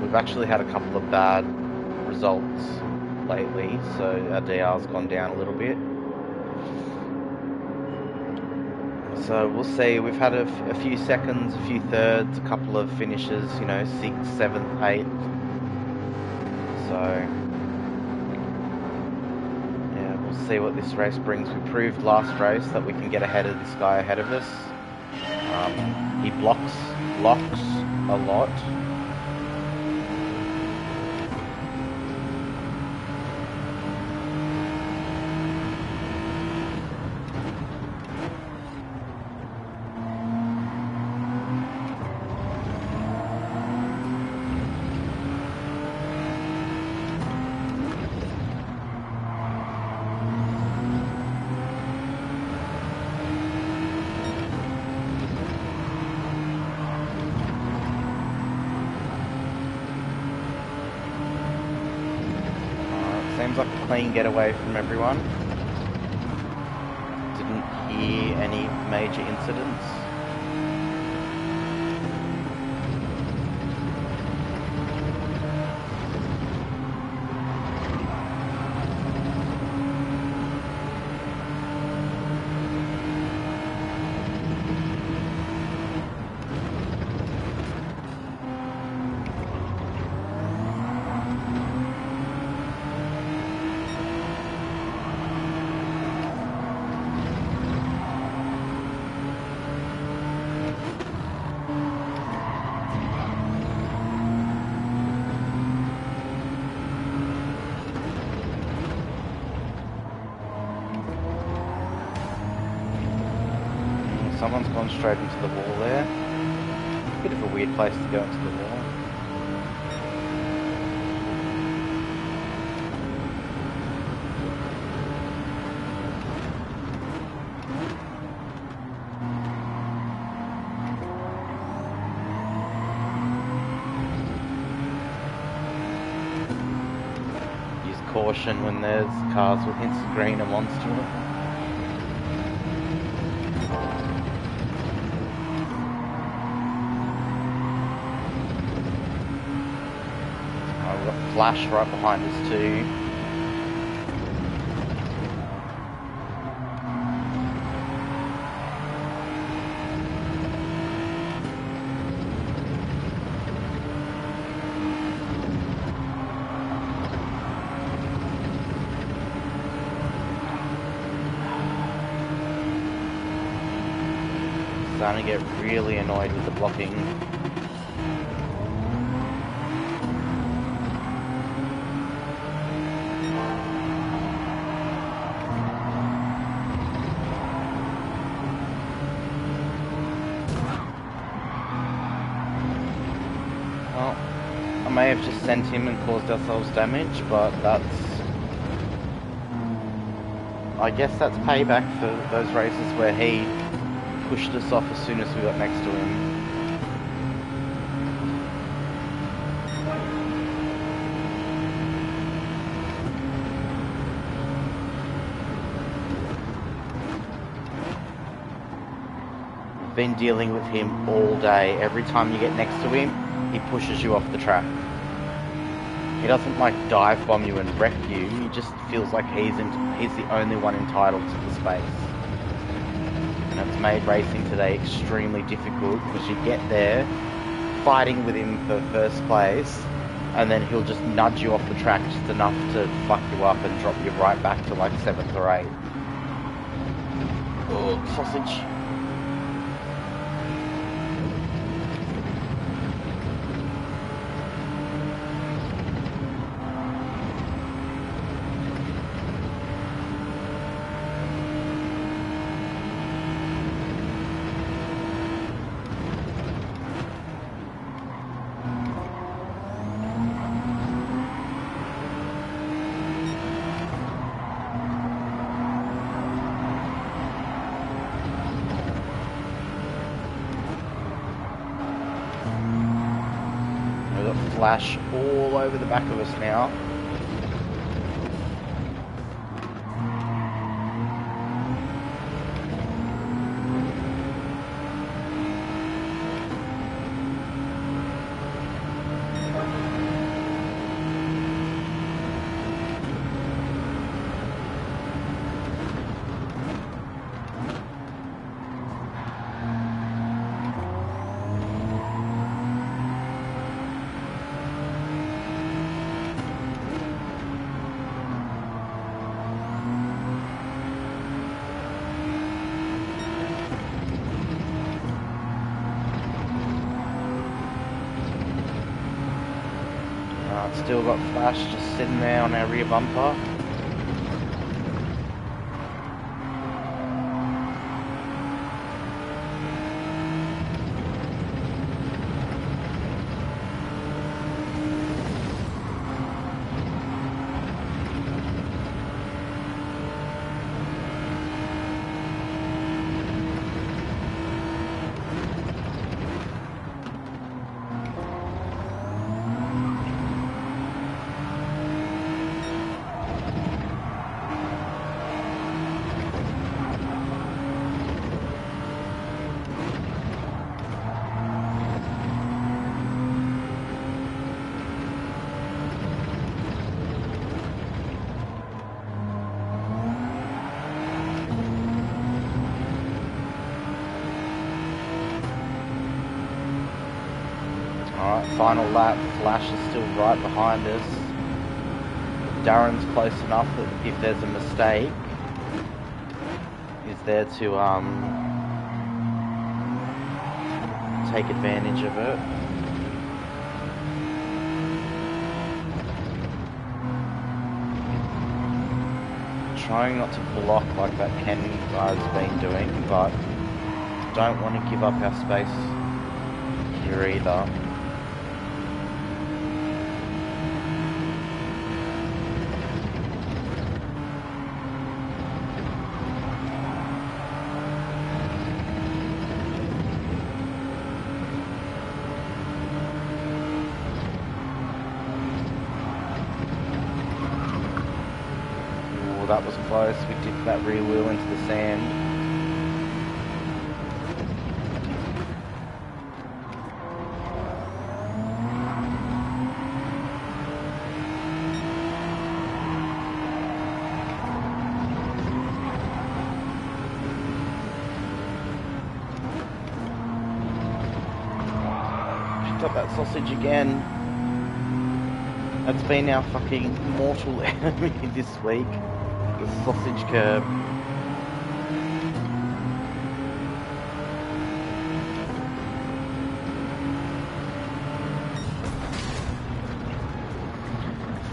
We've actually had a couple of bad results lately, so our DR's gone down a little bit. So we'll see. We've had a few seconds, a few thirds, a couple of finishes, 6th, 7th, 8th. So yeah, we'll see what this race brings. We proved last race that we can get ahead of this guy ahead of us. He locks a lot. Seems like a clean getaway from everyone. Didn't hear any major incidents. gone straight into the wall there. Bit of a weird place to go into the wall. Use caution when there's cars with hints of green and monster in it. Flash right behind us too. Starting to get really annoyed with the blocking. I may have just sent him and caused ourselves damage, but I guess that's payback for those races where he pushed us off as soon as we got next to him. I've been dealing with him all day. Every time you get next to him, he pushes you off the track. He doesn't like dive bomb you and wreck you. He just feels like he's the only one entitled to the space. And it's made racing today extremely difficult because you get there fighting with him for first place, and then he'll just nudge you off the track just enough to fuck you up and drop you right back to like 7th or 8th. Oh, sausage. Flash all over the back of us now. Still got Flash just sitting there on our rear bumper. Final lap, Flash is still right behind us. Darren's close enough that if there's a mistake, he's there to take advantage of it. Trying not to block like that Ken guy's been doing, but don't want to give up our space here either. That was close. We dipped that rear wheel into the sand. Picked up that sausage again. That's been our fucking mortal enemy this week. The sausage curb.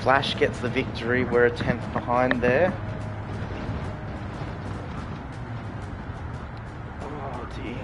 Flash gets the victory. We're a 10th behind there. Oh dear.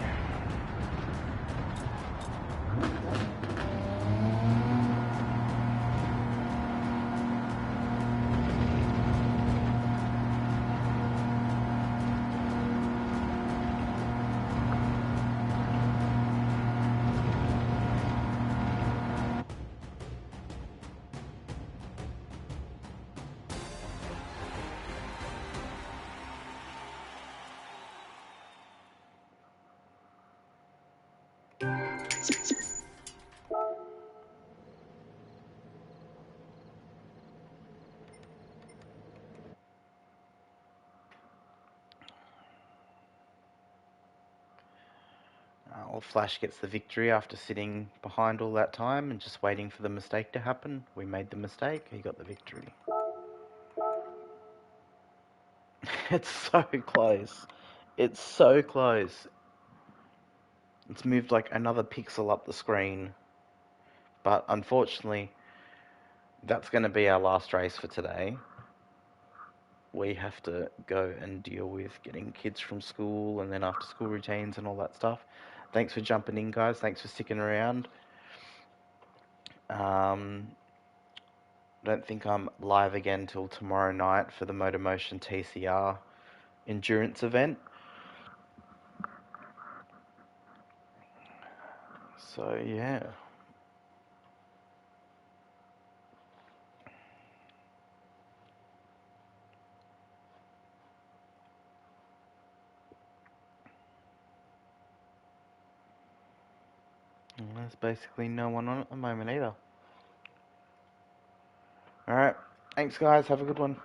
Flash gets the victory after sitting behind all that time and just waiting for the mistake to happen. We made the mistake, he got the victory. It's so close. It's so close. It's moved like another pixel up the screen. But unfortunately, that's going to be our last race for today. We have to go and deal with getting kids from school and then after school routines and all that stuff. Thanks for jumping in, guys. Thanks for sticking around. Don't think I'm live again till tomorrow night for the Motormotion TCR endurance event. So yeah. There's basically no one on at the moment either. Alright, thanks guys, have a good one.